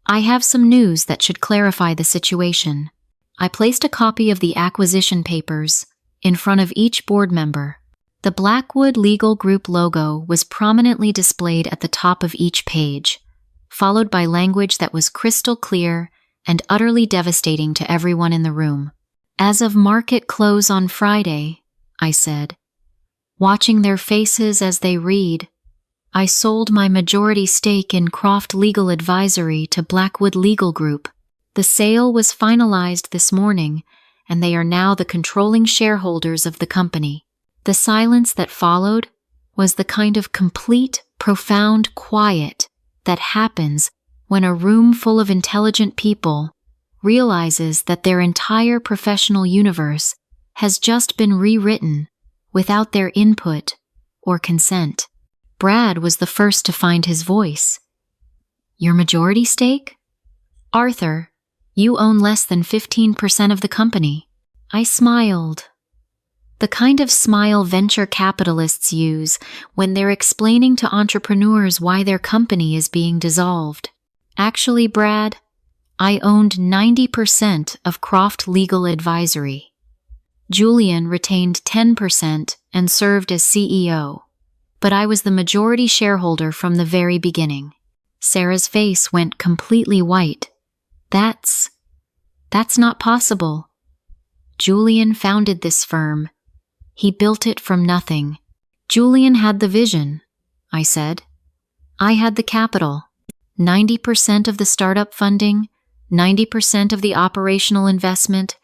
"I have some news that should clarify the situation." I placed a copy of the acquisition papers in front of each board member. The Blackwood Legal Group logo was prominently displayed at the top of each page, followed by language that was crystal clear and utterly devastating to everyone in the room. "As of market close on Friday," I said, watching their faces as they read, "I sold my majority stake in Croft Legal Advisory to Blackwood Legal Group. The sale was finalized this morning, and they are now the controlling shareholders of the company." The silence that followed was the kind of complete, profound quiet that happens when a room full of intelligent people realizes that their entire professional universe has just been rewritten without their input or consent. Brad was the first to find his voice. "Your majority stake? Arthur, you own less than 15% of the company." I smiled. The kind of smile venture capitalists use when they're explaining to entrepreneurs why their company is being dissolved. "Actually, Brad, I owned 90% of Croft Legal Advisory. Julian retained 10% and served as CEO, but I was the majority shareholder from the very beginning." Sarah's face went completely white. That's not possible. Julian founded this firm. He built it from nothing." "Julian had the vision," I said. "I had the capital. 90% of the startup funding, 90% of the operational investment,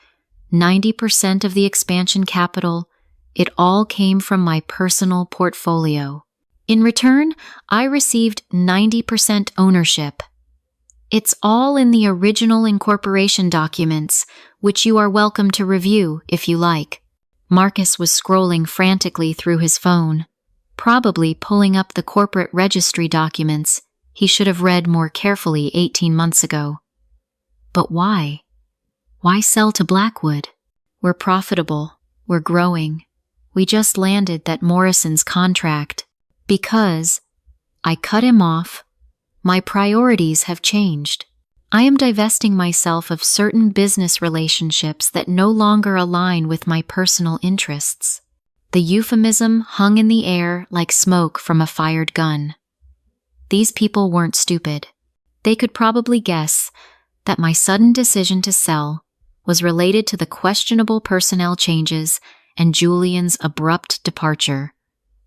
90% of the expansion capital. It all came from my personal portfolio. In return, I received 90% ownership. It's all in the original incorporation documents, which you are welcome to review if you like." Marcus was scrolling frantically through his phone, probably pulling up the corporate registry documents he should have read more carefully 18 months ago. "But why? Why sell to Blackwood? We're profitable. We're growing. We just landed that Morrison's contract." "Because," I cut him off, My priorities have changed. I am divesting myself of certain business relationships that no longer align with my personal interests. The euphemism hung in the air like smoke from a fired gun. These people weren't stupid. They could probably guess that my sudden decision to sell was related to the questionable personnel changes and Julian's abrupt departure,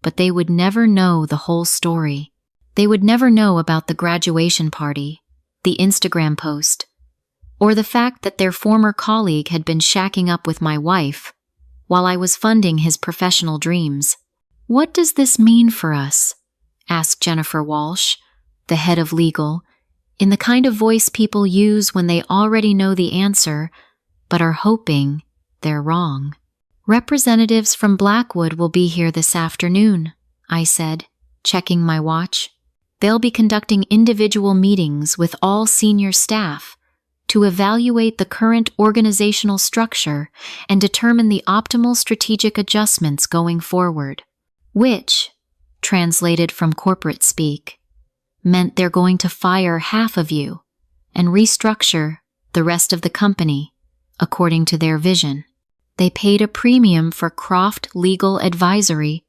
but they would never know the whole story. They would never know about the graduation party, the Instagram post, or the fact that their former colleague had been shacking up with my wife while I was funding his professional dreams. "What does this mean for us?" asked Jennifer Walsh, the head of legal, in the kind of voice people use when they already know the answer but are hoping they're wrong. "Representatives from Blackwood will be here this afternoon," I said, checking my watch. "They'll be conducting individual meetings with all senior staff to evaluate the current organizational structure and determine the optimal strategic adjustments going forward," which, translated from corporate speak, meant they're going to fire half of you and restructure the rest of the company according to their vision. They paid a premium for Croft Legal Advisory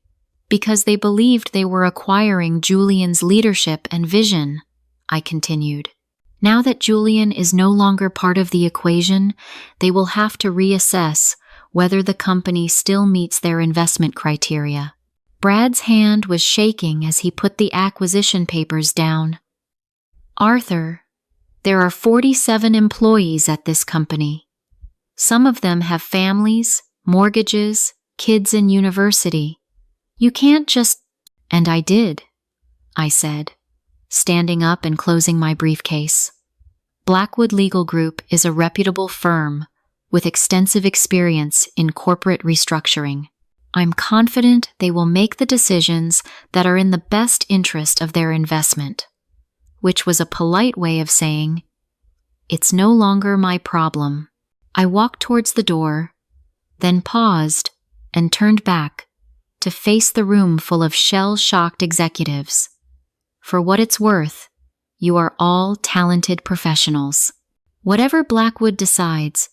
because they believed they were acquiring Julian's leadership and vision, I continued. Now that Julian is no longer part of the equation, they will have to reassess whether the company still meets their investment criteria. Brad's hand was shaking as he put the acquisition papers down. "Arthur, there are 47 employees at this company. Some of them have families, mortgages, kids in university. You can't just—" "And I did," I said, standing up and closing my briefcase. Blackwood Legal Group is a reputable firm with extensive experience in corporate restructuring. I'm confident they will make the decisions that are in the best interest of their investment, which was a polite way of saying, "It's no longer my problem." I walked towards the door, then paused and turned back to face the room full of shell-shocked executives. For what it's worth, you are all talented professionals. Whatever Blackwood decides,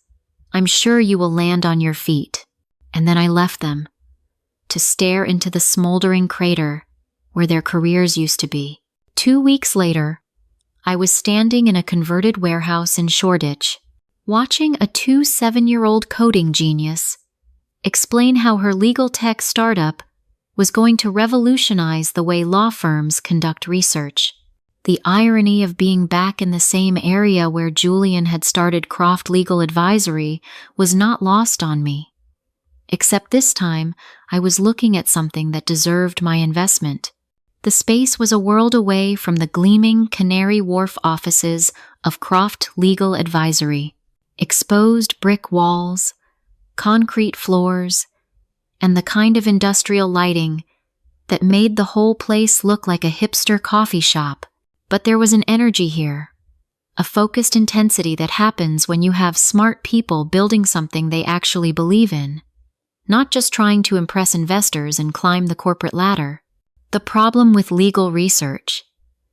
I'm sure you will land on your feet. And then I left them to stare into the smoldering crater where their careers used to be. 2 weeks later, I was standing in a converted warehouse in Shoreditch, watching a 7-year-old coding genius explain how her legal tech startup was going to revolutionize the way law firms conduct research. The irony of being back in the same area where Julian had started Croft Legal Advisory was not lost on me. Except this time, I was looking at something that deserved my investment. The space was a world away from the gleaming Canary Wharf offices of Croft Legal Advisory. Exposed brick walls, concrete floors, and the kind of industrial lighting that made the whole place look like a hipster coffee shop. But there was an energy here, a focused intensity that happens when you have smart people building something they actually believe in, not just trying to impress investors and climb the corporate ladder. "The problem with legal research,"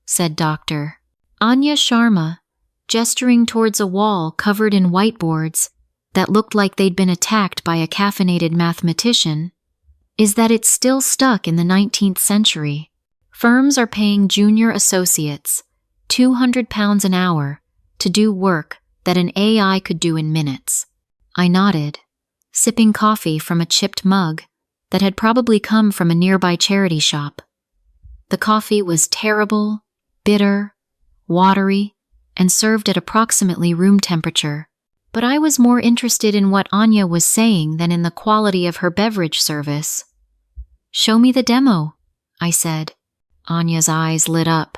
said Dr. Anya Sharma, gesturing towards a wall covered in whiteboards that looked like they'd been attacked by a caffeinated mathematician, "is that it's still stuck in the 19th century. Firms are paying junior associates £200 an hour to do work that an AI could do in minutes." I nodded, sipping coffee from a chipped mug that had probably come from a nearby charity shop. The coffee was terrible, bitter, watery, and served at approximately room temperature. But I was more interested in what Anya was saying than in the quality of her beverage service. "Show me the demo," I said. Anya's eyes lit up,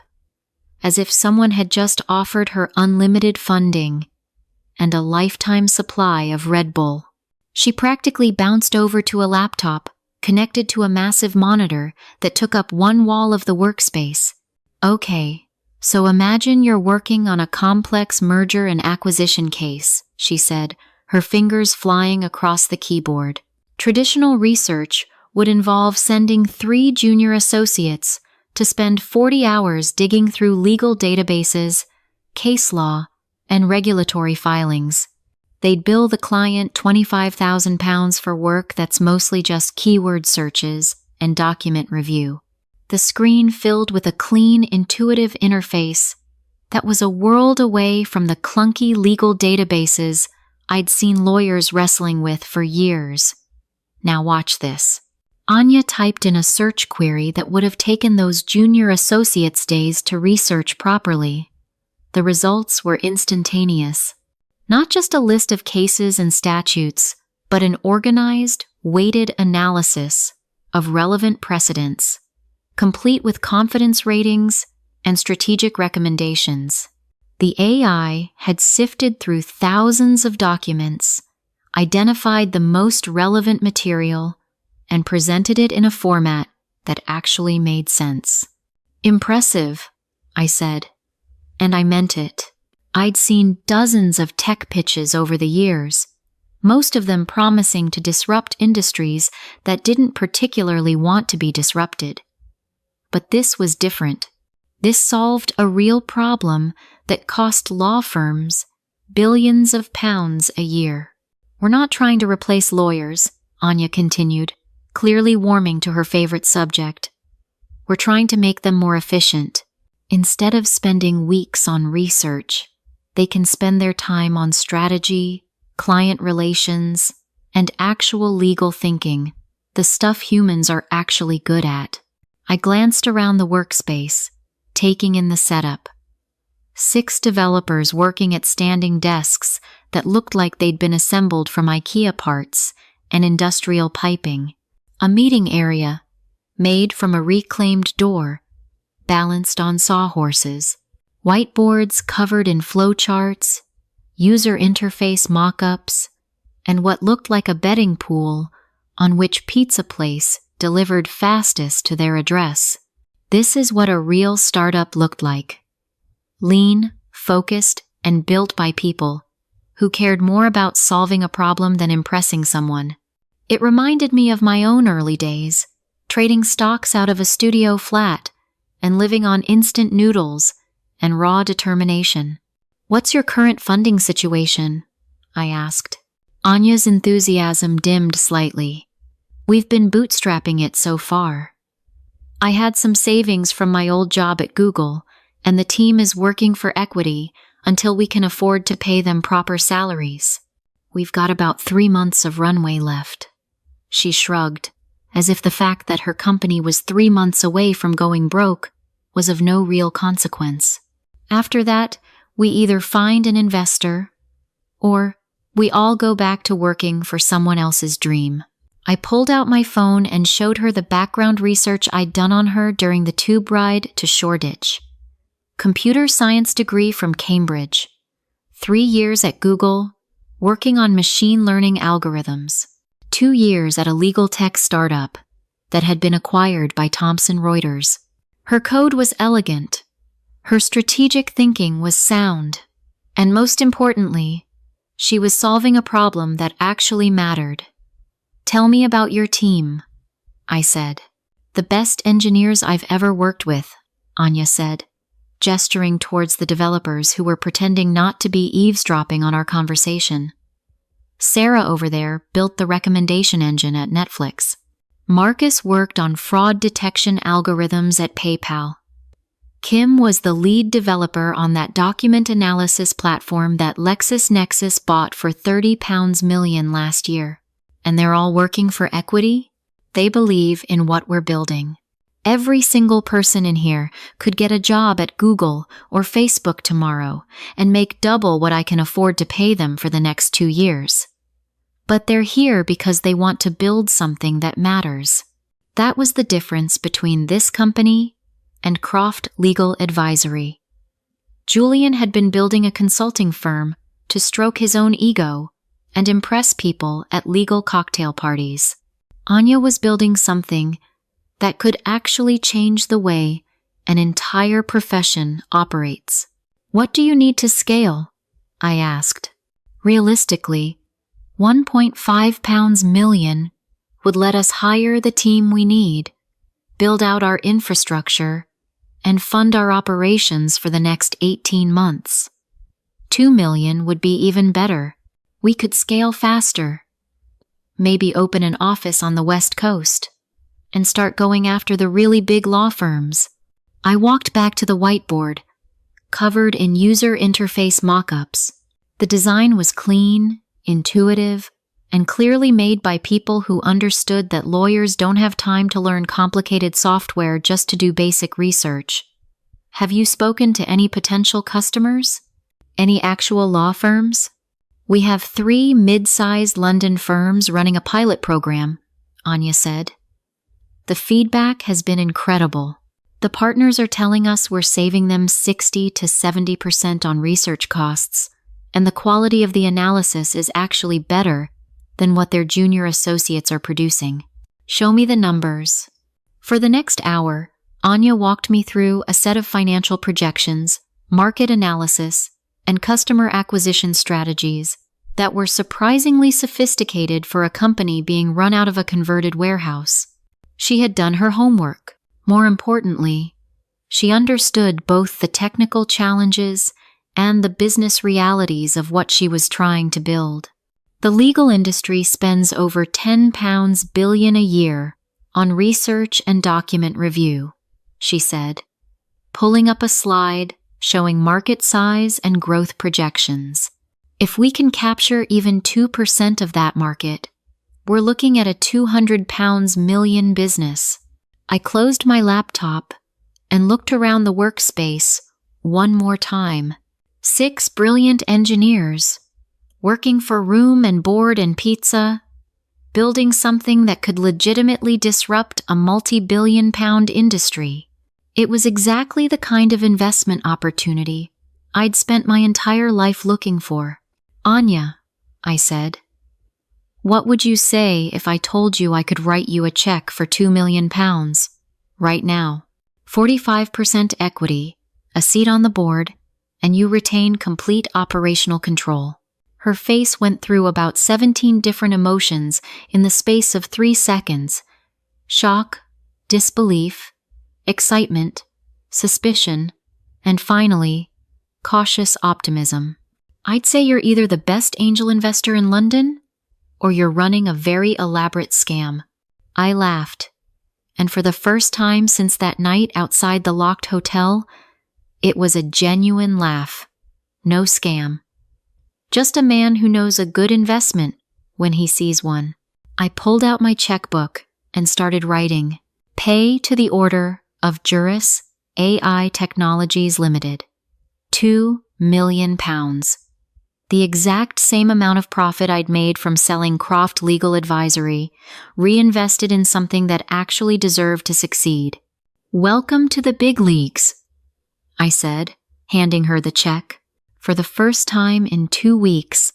as if someone had just offered her unlimited funding and a lifetime supply of Red Bull. She practically bounced over to a laptop connected to a massive monitor that took up one wall of the workspace. "Okay, so imagine you're working on a complex merger and acquisition case," she said, her fingers flying across the keyboard. "Traditional research would involve sending 3 junior associates to spend 40 hours digging through legal databases, case law, and regulatory filings. They'd bill the client £25,000 for work that's mostly just keyword searches and document review. The screen filled with a clean, intuitive interface that was a world away from the clunky legal databases I'd seen lawyers wrestling with for years. Now watch this. Anya typed in a search query that would have taken those junior associates days to research properly. The results were instantaneous. Not just a list of cases and statutes, but an organized, weighted analysis of relevant precedents, complete with confidence ratings and strategic recommendations. The AI had sifted through thousands of documents, identified the most relevant material, and presented it in a format that actually made sense. Impressive, I said, and I meant it. I'd seen dozens of tech pitches over the years, most of them promising to disrupt industries that didn't particularly want to be disrupted. But this was different. This solved a real problem that cost law firms billions of pounds a year. We're not trying to replace lawyers, Anya continued, clearly warming to her favorite subject. We're trying to make them more efficient. Instead of spending weeks on research, they can spend their time on strategy, client relations, and actual legal thinking, the stuff humans are actually good at. I glanced around the workspace, taking in the setup. 6 developers working at standing desks that looked like they'd been assembled from IKEA parts and industrial piping. A meeting area, made from a reclaimed door, balanced on sawhorses. Whiteboards covered in flowcharts, user interface mock-ups, and what looked like a betting pool on which pizza place delivered fastest to their address. This is what a real startup looked like. Lean, focused, and built by people who cared more about solving a problem than impressing someone. It reminded me of my own early days, trading stocks out of a studio flat and living on instant noodles and raw determination. What's your current funding situation? I asked. Anya's enthusiasm dimmed slightly. We've been bootstrapping it so far. I had some savings from my old job at Google, and the team is working for equity until we can afford to pay them proper salaries. We've got about 3 months of runway left. She shrugged, as if the fact that her company was 3 months away from going broke was of no real consequence. After that, we either find an investor, or we all go back to working for someone else's dream. I pulled out my phone and showed her the background research I'd done on her during the tube ride to Shoreditch. Computer science degree from Cambridge. 3 years at Google, working on machine learning algorithms. 2 years at a legal tech startup that had been acquired by Thomson Reuters. Her code was elegant. Her strategic thinking was sound. And most importantly, she was solving a problem that actually mattered. Tell me about your team, I said. The best engineers I've ever worked with, Anya said, gesturing towards the developers who were pretending not to be eavesdropping on our conversation. Sarah over there built the recommendation engine at Netflix. Marcus worked on fraud detection algorithms at PayPal. Kim was the lead developer on that document analysis platform that LexisNexis bought for £30 million last year. And they're all working for equity? They believe in what we're building. Every single person in here could get a job at Google or Facebook tomorrow and make double what I can afford to pay them for the next 2 years. But they're here because they want to build something that matters. That was the difference between this company and Croft Legal Advisory. Julian had been building a consulting firm to stroke his own ego and impress people at legal cocktail parties. Anya was building something that could actually change the way an entire profession operates. What do you need to scale? I asked. Realistically, £1.5 million would let us hire the team we need. build out our infrastructure, and fund our operations for the next 18 months. 2 million would be even better. We could scale faster. Maybe open an office on the West Coast and start going after the really big law firms. I walked back to the whiteboard, covered in user interface mock-ups. The design was clean, intuitive, and clearly made by people who understood that lawyers don't have time to learn complicated software just to do basic research. Have you spoken to any potential customers? Any actual law firms? We have 3 mid-sized London firms running a pilot program, Anya said. The feedback has been incredible. The partners are telling us we're saving them 60 to 70% on research costs, and the quality of the analysis is actually better than what their junior associates are producing. Show me the numbers. For the next hour, Anya walked me through a set of financial projections, market analysis, and customer acquisition strategies that were surprisingly sophisticated for a company being run out of a converted warehouse. She had done her homework. More importantly, she understood both the technical challenges and the business realities of what she was trying to build. The legal industry spends over £10 billion a year on research and document review, she said, pulling up a slide showing market size and growth projections. If we can capture even 2% of that market, we're looking at a £200 million business. I closed my laptop and looked around the workspace one more time. 6 brilliant engineers, working for room and board and pizza, building something that could legitimately disrupt a multi-billion-pound industry. It was exactly the kind of investment opportunity I'd spent my entire life looking for. Anya, I said, what would you say if I told you I could write you a check for £2 million right now? 45% equity, a seat on the board, and you retain complete operational control. Her face went through about 17 different emotions in the space of 3 seconds. Shock, disbelief, excitement, suspicion, and finally, cautious optimism. I'd say you're either the best angel investor in London, or you're running a very elaborate scam. I laughed, and for the first time since that night outside the locked hotel, it was a genuine laugh. No scam. Just a man who knows a good investment when he sees one. I pulled out my checkbook and started writing, pay to the order of Juris AI Technologies Limited. £2 million. The exact same amount of profit I'd made from selling Croft Legal Advisory, reinvested in something that actually deserved to succeed. Welcome to the big leagues, I said, handing her the check. For the first time in 2 weeks,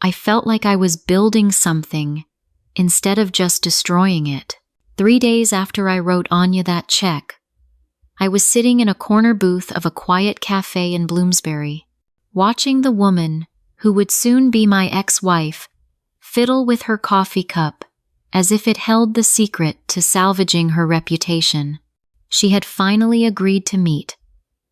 I felt like I was building something instead of just destroying it. 3 days after I wrote Anya that check, I was sitting in a corner booth of a quiet cafe in Bloomsbury, watching the woman who would soon be my ex-wife fiddle with her coffee cup as if it held the secret to salvaging her reputation. She had finally agreed to meet,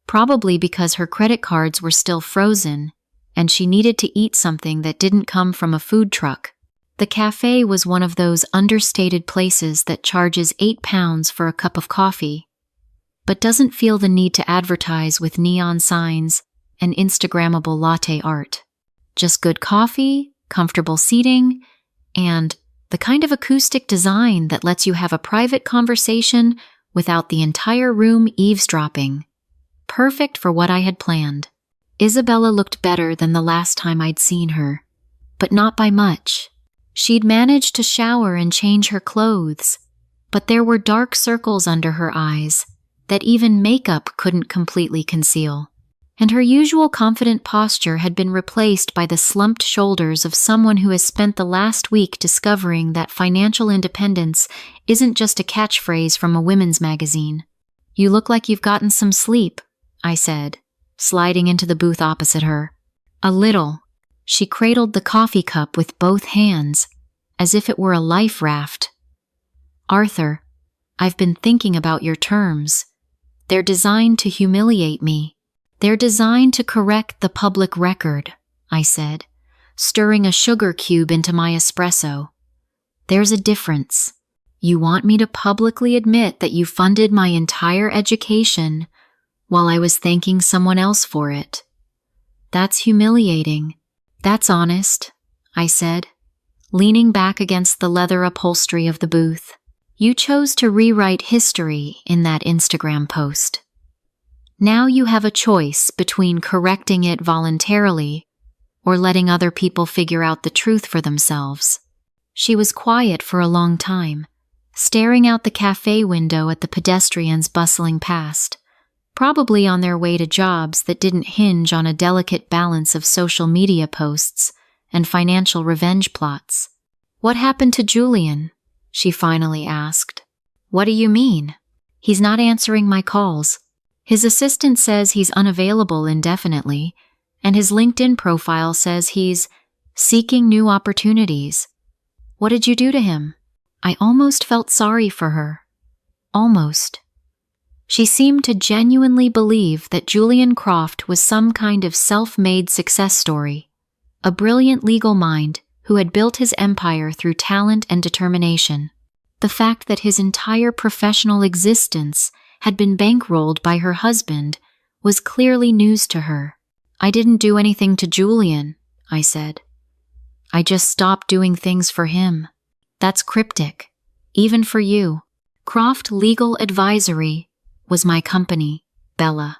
probably because her credit cards were still frozen and she needed to eat something that didn't come from a food truck. The cafe was one of those understated places that charges £8 for a cup of coffee, but doesn't feel the need to advertise with neon signs and Instagrammable latte art. Just good coffee, comfortable seating, and the kind of acoustic design that lets you have a private conversation without the entire room eavesdropping. Perfect for what I had planned. Isabella looked better than the last time I'd seen her, but not by much. She'd managed to shower and change her clothes, but there were dark circles under her eyes that even makeup couldn't completely conceal. And her usual confident posture had been replaced by the slumped shoulders of someone who has spent the last week discovering that financial independence isn't just a catchphrase from a women's magazine. You look like you've gotten some sleep, I said, sliding into the booth opposite her. A little. She cradled the coffee cup with both hands, as if it were a life raft. Arthur, I've been thinking about your terms. They're designed to humiliate me. They're designed to correct the public record, I said, stirring a sugar cube into my espresso. There's a difference. You want me to publicly admit that you funded my entire education while I was thanking someone else for it. That's humiliating. That's honest, I said, leaning back against the leather upholstery of the booth. You chose to rewrite history in that Instagram post. Now you have a choice between correcting it voluntarily or letting other people figure out the truth for themselves. She was quiet for a long time, staring out the cafe window at the pedestrians bustling past, probably on their way to jobs that didn't hinge on a delicate balance of social media posts and financial revenge plots. What happened to Julian? She finally asked. What do you mean? He's not answering my calls. His assistant says he's unavailable indefinitely, and his LinkedIn profile says he's seeking new opportunities. What did you do to him? I almost felt sorry for her. Almost. She seemed to genuinely believe that Julian Croft was some kind of self-made success story, a brilliant legal mind who had built his empire through talent and determination. The fact that his entire professional existence had been bankrolled by her husband was clearly news to her. I didn't do anything to Julian, I said. I just stopped doing things for him. That's cryptic, even for you. Croft Legal Advisory was my company, Bella.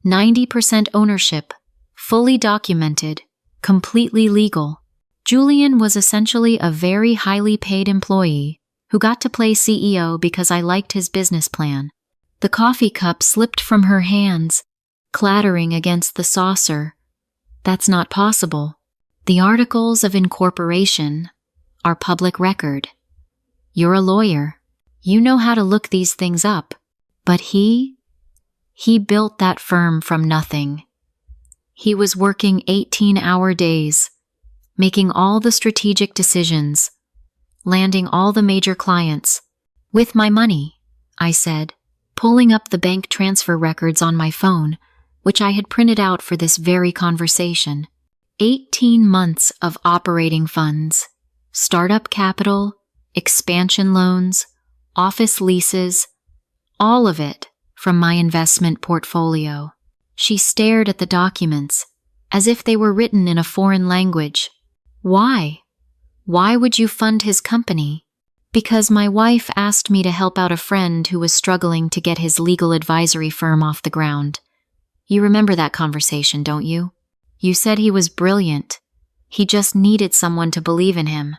90% ownership, fully documented, completely legal. Julian was essentially a very highly paid employee who got to play CEO because I liked his business plan. The coffee cup slipped from her hands, clattering against the saucer. That's not possible. The articles of incorporation are public record. You're a lawyer. You know how to look these things up. But he built that firm from nothing. He was working 18-hour days, making all the strategic decisions, landing all the major clients. With my money, I said, pulling up the bank transfer records on my phone, which I had printed out for this very conversation. 18 months of operating funds, startup capital, expansion loans, office leases, all of it from my investment portfolio. She stared at the documents as if they were written in a foreign language. Why? Why would you fund his company? Because my wife asked me to help out a friend who was struggling to get his legal advisory firm off the ground. You remember that conversation, don't you? You said he was brilliant. He just needed someone to believe in him.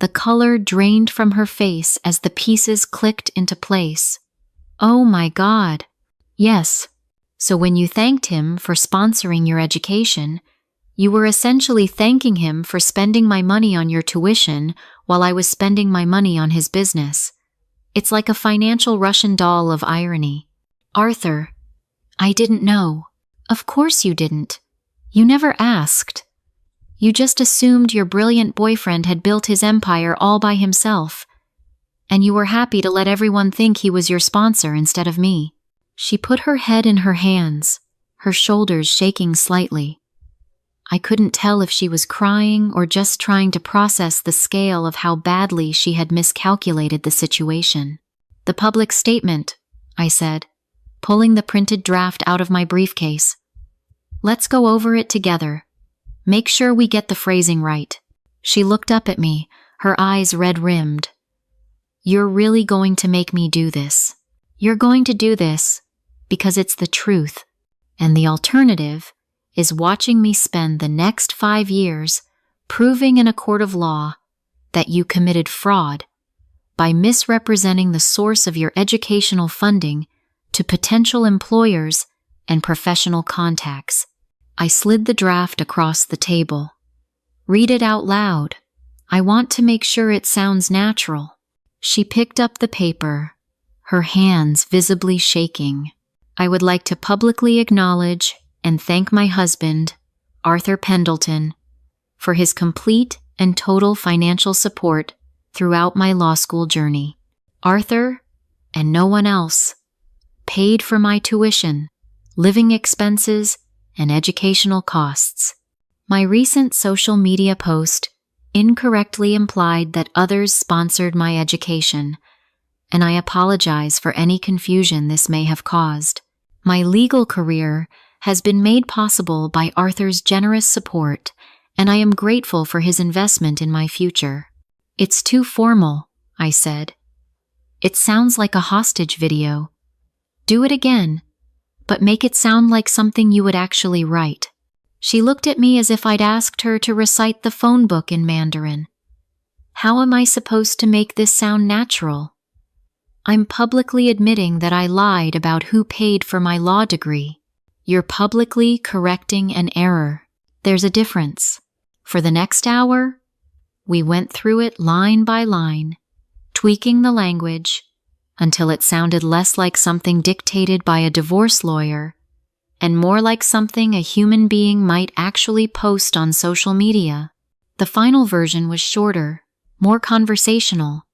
The color drained from her face as the pieces clicked into place. Oh my God. Yes. So when you thanked him for sponsoring your education, you were essentially thanking him for spending my money on your tuition while I was spending my money on his business. It's like a financial Russian doll of irony. Arthur, I didn't know. Of course you didn't. You never asked. You just assumed your brilliant boyfriend had built his empire all by himself, and you were happy to let everyone think he was your sponsor instead of me. She put her head in her hands, her shoulders shaking slightly. I couldn't tell if she was crying or just trying to process the scale of how badly she had miscalculated the situation. The public statement, I said, pulling the printed draft out of my briefcase. Let's go over it together. Make sure we get the phrasing right. She looked up at me, her eyes red-rimmed. You're really going to make me do this. You're going to do this because it's the truth, and the alternative is watching me spend the next 5 years proving in a court of law that you committed fraud by misrepresenting the source of your educational funding to potential employers and professional contacts. I slid the draft across the table. Read it out loud. I want to make sure it sounds natural. She picked up the paper, her hands visibly shaking. I would like to publicly acknowledge and thank my husband, Arthur Pendleton, for his complete and total financial support throughout my law school journey. Arthur, and no one else, paid for my tuition, living expenses, and educational costs. My recent social media post incorrectly implied that others sponsored my education, and I apologize for any confusion this may have caused. My legal career has been made possible by Arthur's generous support, and I am grateful for his investment in my future. It's too formal, I said. It sounds like a hostage video. Do it again, but make it sound like something you would actually write. She looked at me as if I'd asked her to recite the phone book in Mandarin. How am I supposed to make this sound natural? I'm publicly admitting that I lied about who paid for my law degree. You're publicly correcting an error. There's a difference. For the next hour, we went through it line by line, tweaking the language until it sounded less like something dictated by a divorce lawyer and more like something a human being might actually post on social media. The final version was shorter, more conversational,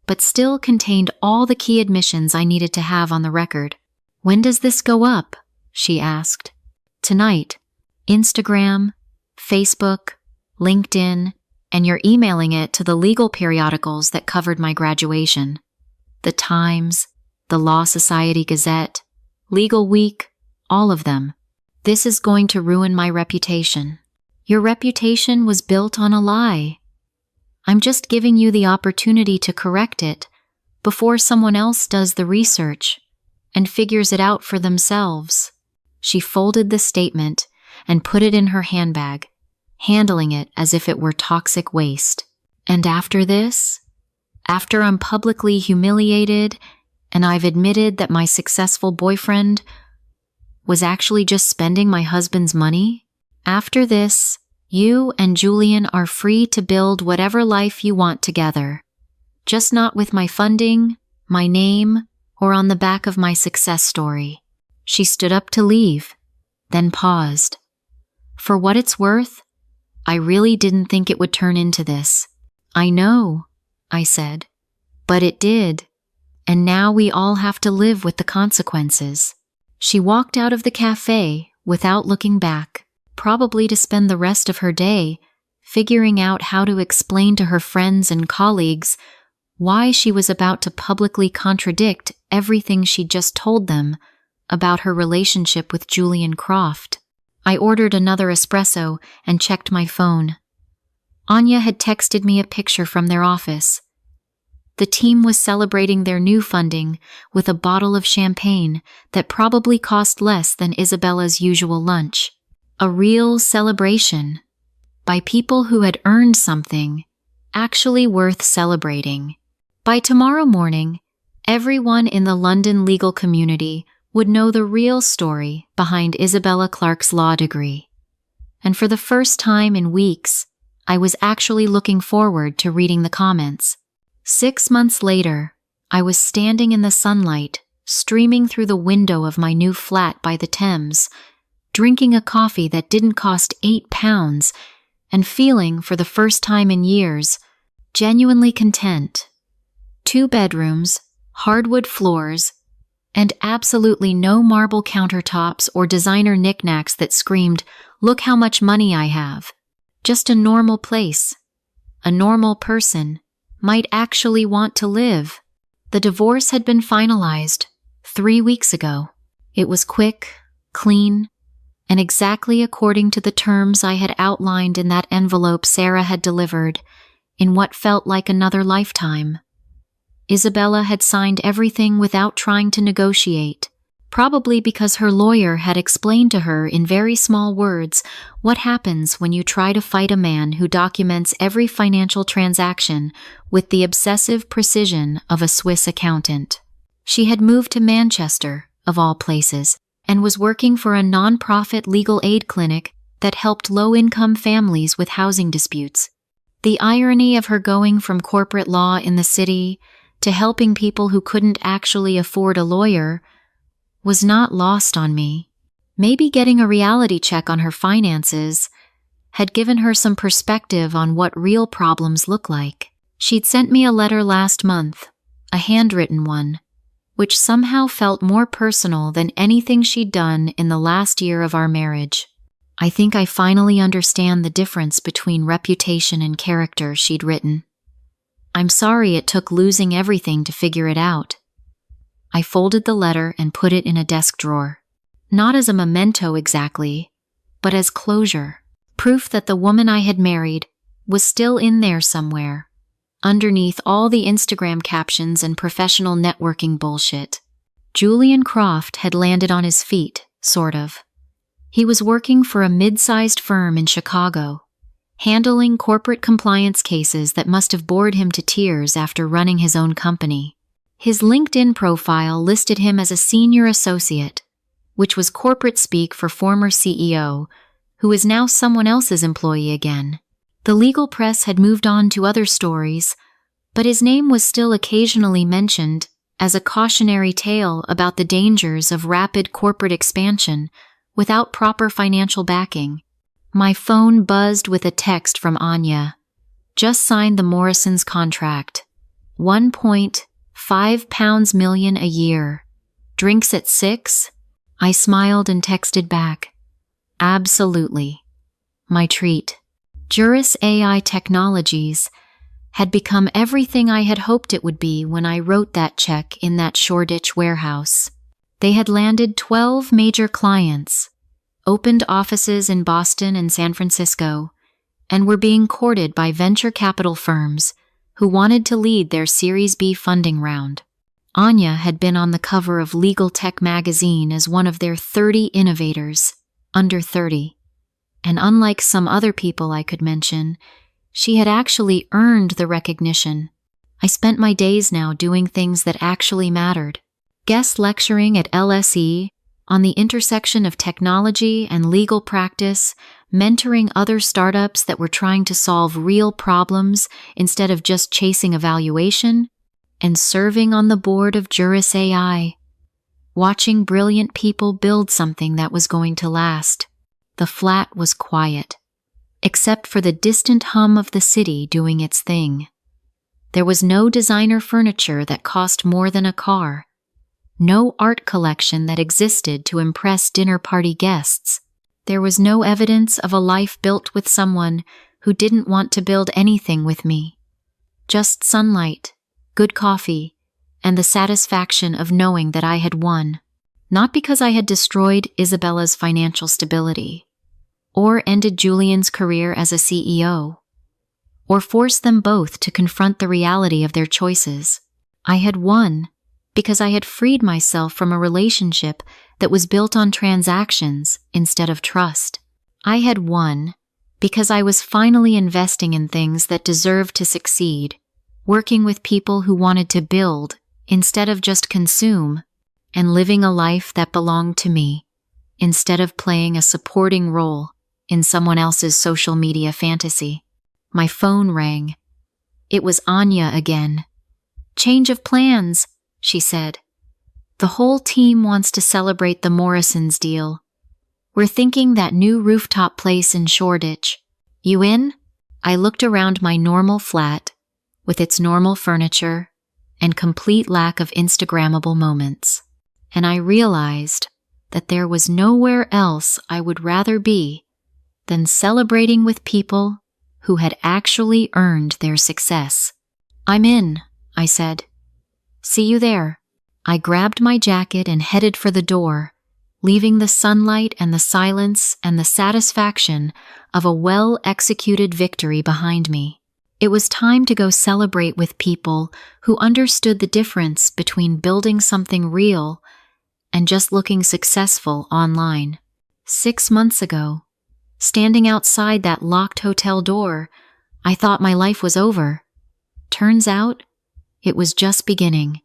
but still contained all the key admissions I needed to have on the record. When does this go up? She asked. Tonight. Instagram, Facebook, LinkedIn, and you're emailing it to the legal periodicals that covered my graduation. The Times, the Law Society Gazette, Legal Week, all of them. This is going to ruin my reputation. Your reputation was built on a lie. I'm just giving you the opportunity to correct it before someone else does the research and figures it out for themselves. She folded the statement and put it in her handbag, handling it as if it were toxic waste. And after this, after I'm publicly humiliated and I've admitted that my successful boyfriend was actually just spending my husband's money, after this, you and Julian are free to build whatever life you want together, just not with my funding, my name, or on the back of my success story. She stood up to leave, then paused. For what it's worth, I really didn't think it would turn into this. I know, I said, but it did, and now we all have to live with the consequences. She walked out of the cafe without looking back, probably to spend the rest of her day figuring out how to explain to her friends and colleagues why she was about to publicly contradict everything she'd just told them about her relationship with Julian Croft. I ordered another espresso and checked my phone. Anya had texted me a picture from their office. The team was celebrating their new funding with a bottle of champagne that probably cost less than Isabella's usual lunch. A real celebration by people who had earned something actually worth celebrating. By tomorrow morning, everyone in the London legal community would know the real story behind Isabella Clarke's law degree. And for the first time in weeks, I was actually looking forward to reading the comments. 6 months later, I was standing in the sunlight, streaming through the window of my new flat by the Thames, drinking a coffee that didn't cost £8, and feeling, for the first time in years, genuinely content. 2 bedrooms, hardwood floors, and absolutely no marble countertops or designer knickknacks that screamed, "Look how much money I have." Just a normal place. A normal person might actually want to live. The divorce had been finalized 3 weeks ago. It was quick, clean, and exactly according to the terms I had outlined in that envelope Sarah had delivered in what felt like another lifetime. Isabella had signed everything without trying to negotiate, probably because her lawyer had explained to her in very small words what happens when you try to fight a man who documents every financial transaction with the obsessive precision of a Swiss accountant. She had moved to Manchester, of all places, and was working for a non-profit legal aid clinic that helped low-income families with housing disputes. The irony of her going from corporate law in the city to helping people who couldn't actually afford a lawyer was not lost on me. Maybe getting a reality check on her finances had given her some perspective on what real problems look like. She'd sent me a letter last month, a handwritten one, which somehow felt more personal than anything she'd done in the last year of our marriage. I think I finally understand the difference between reputation and character, she'd written. I'm sorry it took losing everything to figure it out. I folded the letter and put it in a desk drawer. Not as a memento exactly, but as closure. Proof that the woman I had married was still in there somewhere, underneath all the Instagram captions and professional networking bullshit. Julian Croft had landed on his feet, sort of. He was working for a mid-sized firm in Chicago, handling corporate compliance cases that must have bored him to tears after running his own company. His LinkedIn profile listed him as a senior associate, which was corporate speak for former CEO, who is now someone else's employee again. The legal press had moved on to other stories, but his name was still occasionally mentioned as a cautionary tale about the dangers of rapid corporate expansion without proper financial backing. My phone buzzed with a text from Anya. Just signed the Morrisons contract. £1.5 million a year. Drinks at 6? I smiled and texted back. Absolutely. My treat. Juris AI Technologies had become everything I had hoped it would be when I wrote that check in that Shoreditch warehouse. They had landed 12 major clients, opened offices in Boston and San Francisco, and were being courted by venture capital firms who wanted to lead their Series B funding round. Anya had been on the cover of Legal Tech magazine as one of their 30 innovators, under 30. And unlike some other people I could mention, she had actually earned the recognition. I spent my days now doing things that actually mattered. Guest lecturing at LSE on the intersection of technology and legal practice, mentoring other startups that were trying to solve real problems instead of just chasing a valuation, and serving on the board of Juris AI, watching brilliant people build something that was going to last. The flat was quiet, except for the distant hum of the city doing its thing. There was no designer furniture that cost more than a car, no art collection that existed to impress dinner party guests. There was no evidence of a life built with someone who didn't want to build anything with me. Just sunlight, good coffee, and the satisfaction of knowing that I had won. Not because I had destroyed Isabella's financial stability, or ended Julian's career as a CEO, or forced them both to confront the reality of their choices. I had won because I had freed myself from a relationship that was built on transactions instead of trust. I had won because I was finally investing in things that deserved to succeed, working with people who wanted to build instead of just consume, and living a life that belonged to me, instead of playing a supporting role in someone else's social media fantasy. My phone rang. It was Anya again. "Change of plans," she said. "The whole team wants to celebrate the Morrisons deal. We're thinking that new rooftop place in Shoreditch. You in?" I looked around my normal flat, with its normal furniture and complete lack of Instagrammable moments, and I realized that there was nowhere else I would rather be than celebrating with people who had actually earned their success. "I'm in," I said. "See you there." I grabbed my jacket and headed for the door, leaving the sunlight and the silence and the satisfaction of a well-executed victory behind me. It was time to go celebrate with people who understood the difference between building something real and just looking successful online. 6 months ago, standing outside that locked hotel door, I thought my life was over. Turns out, it was just beginning.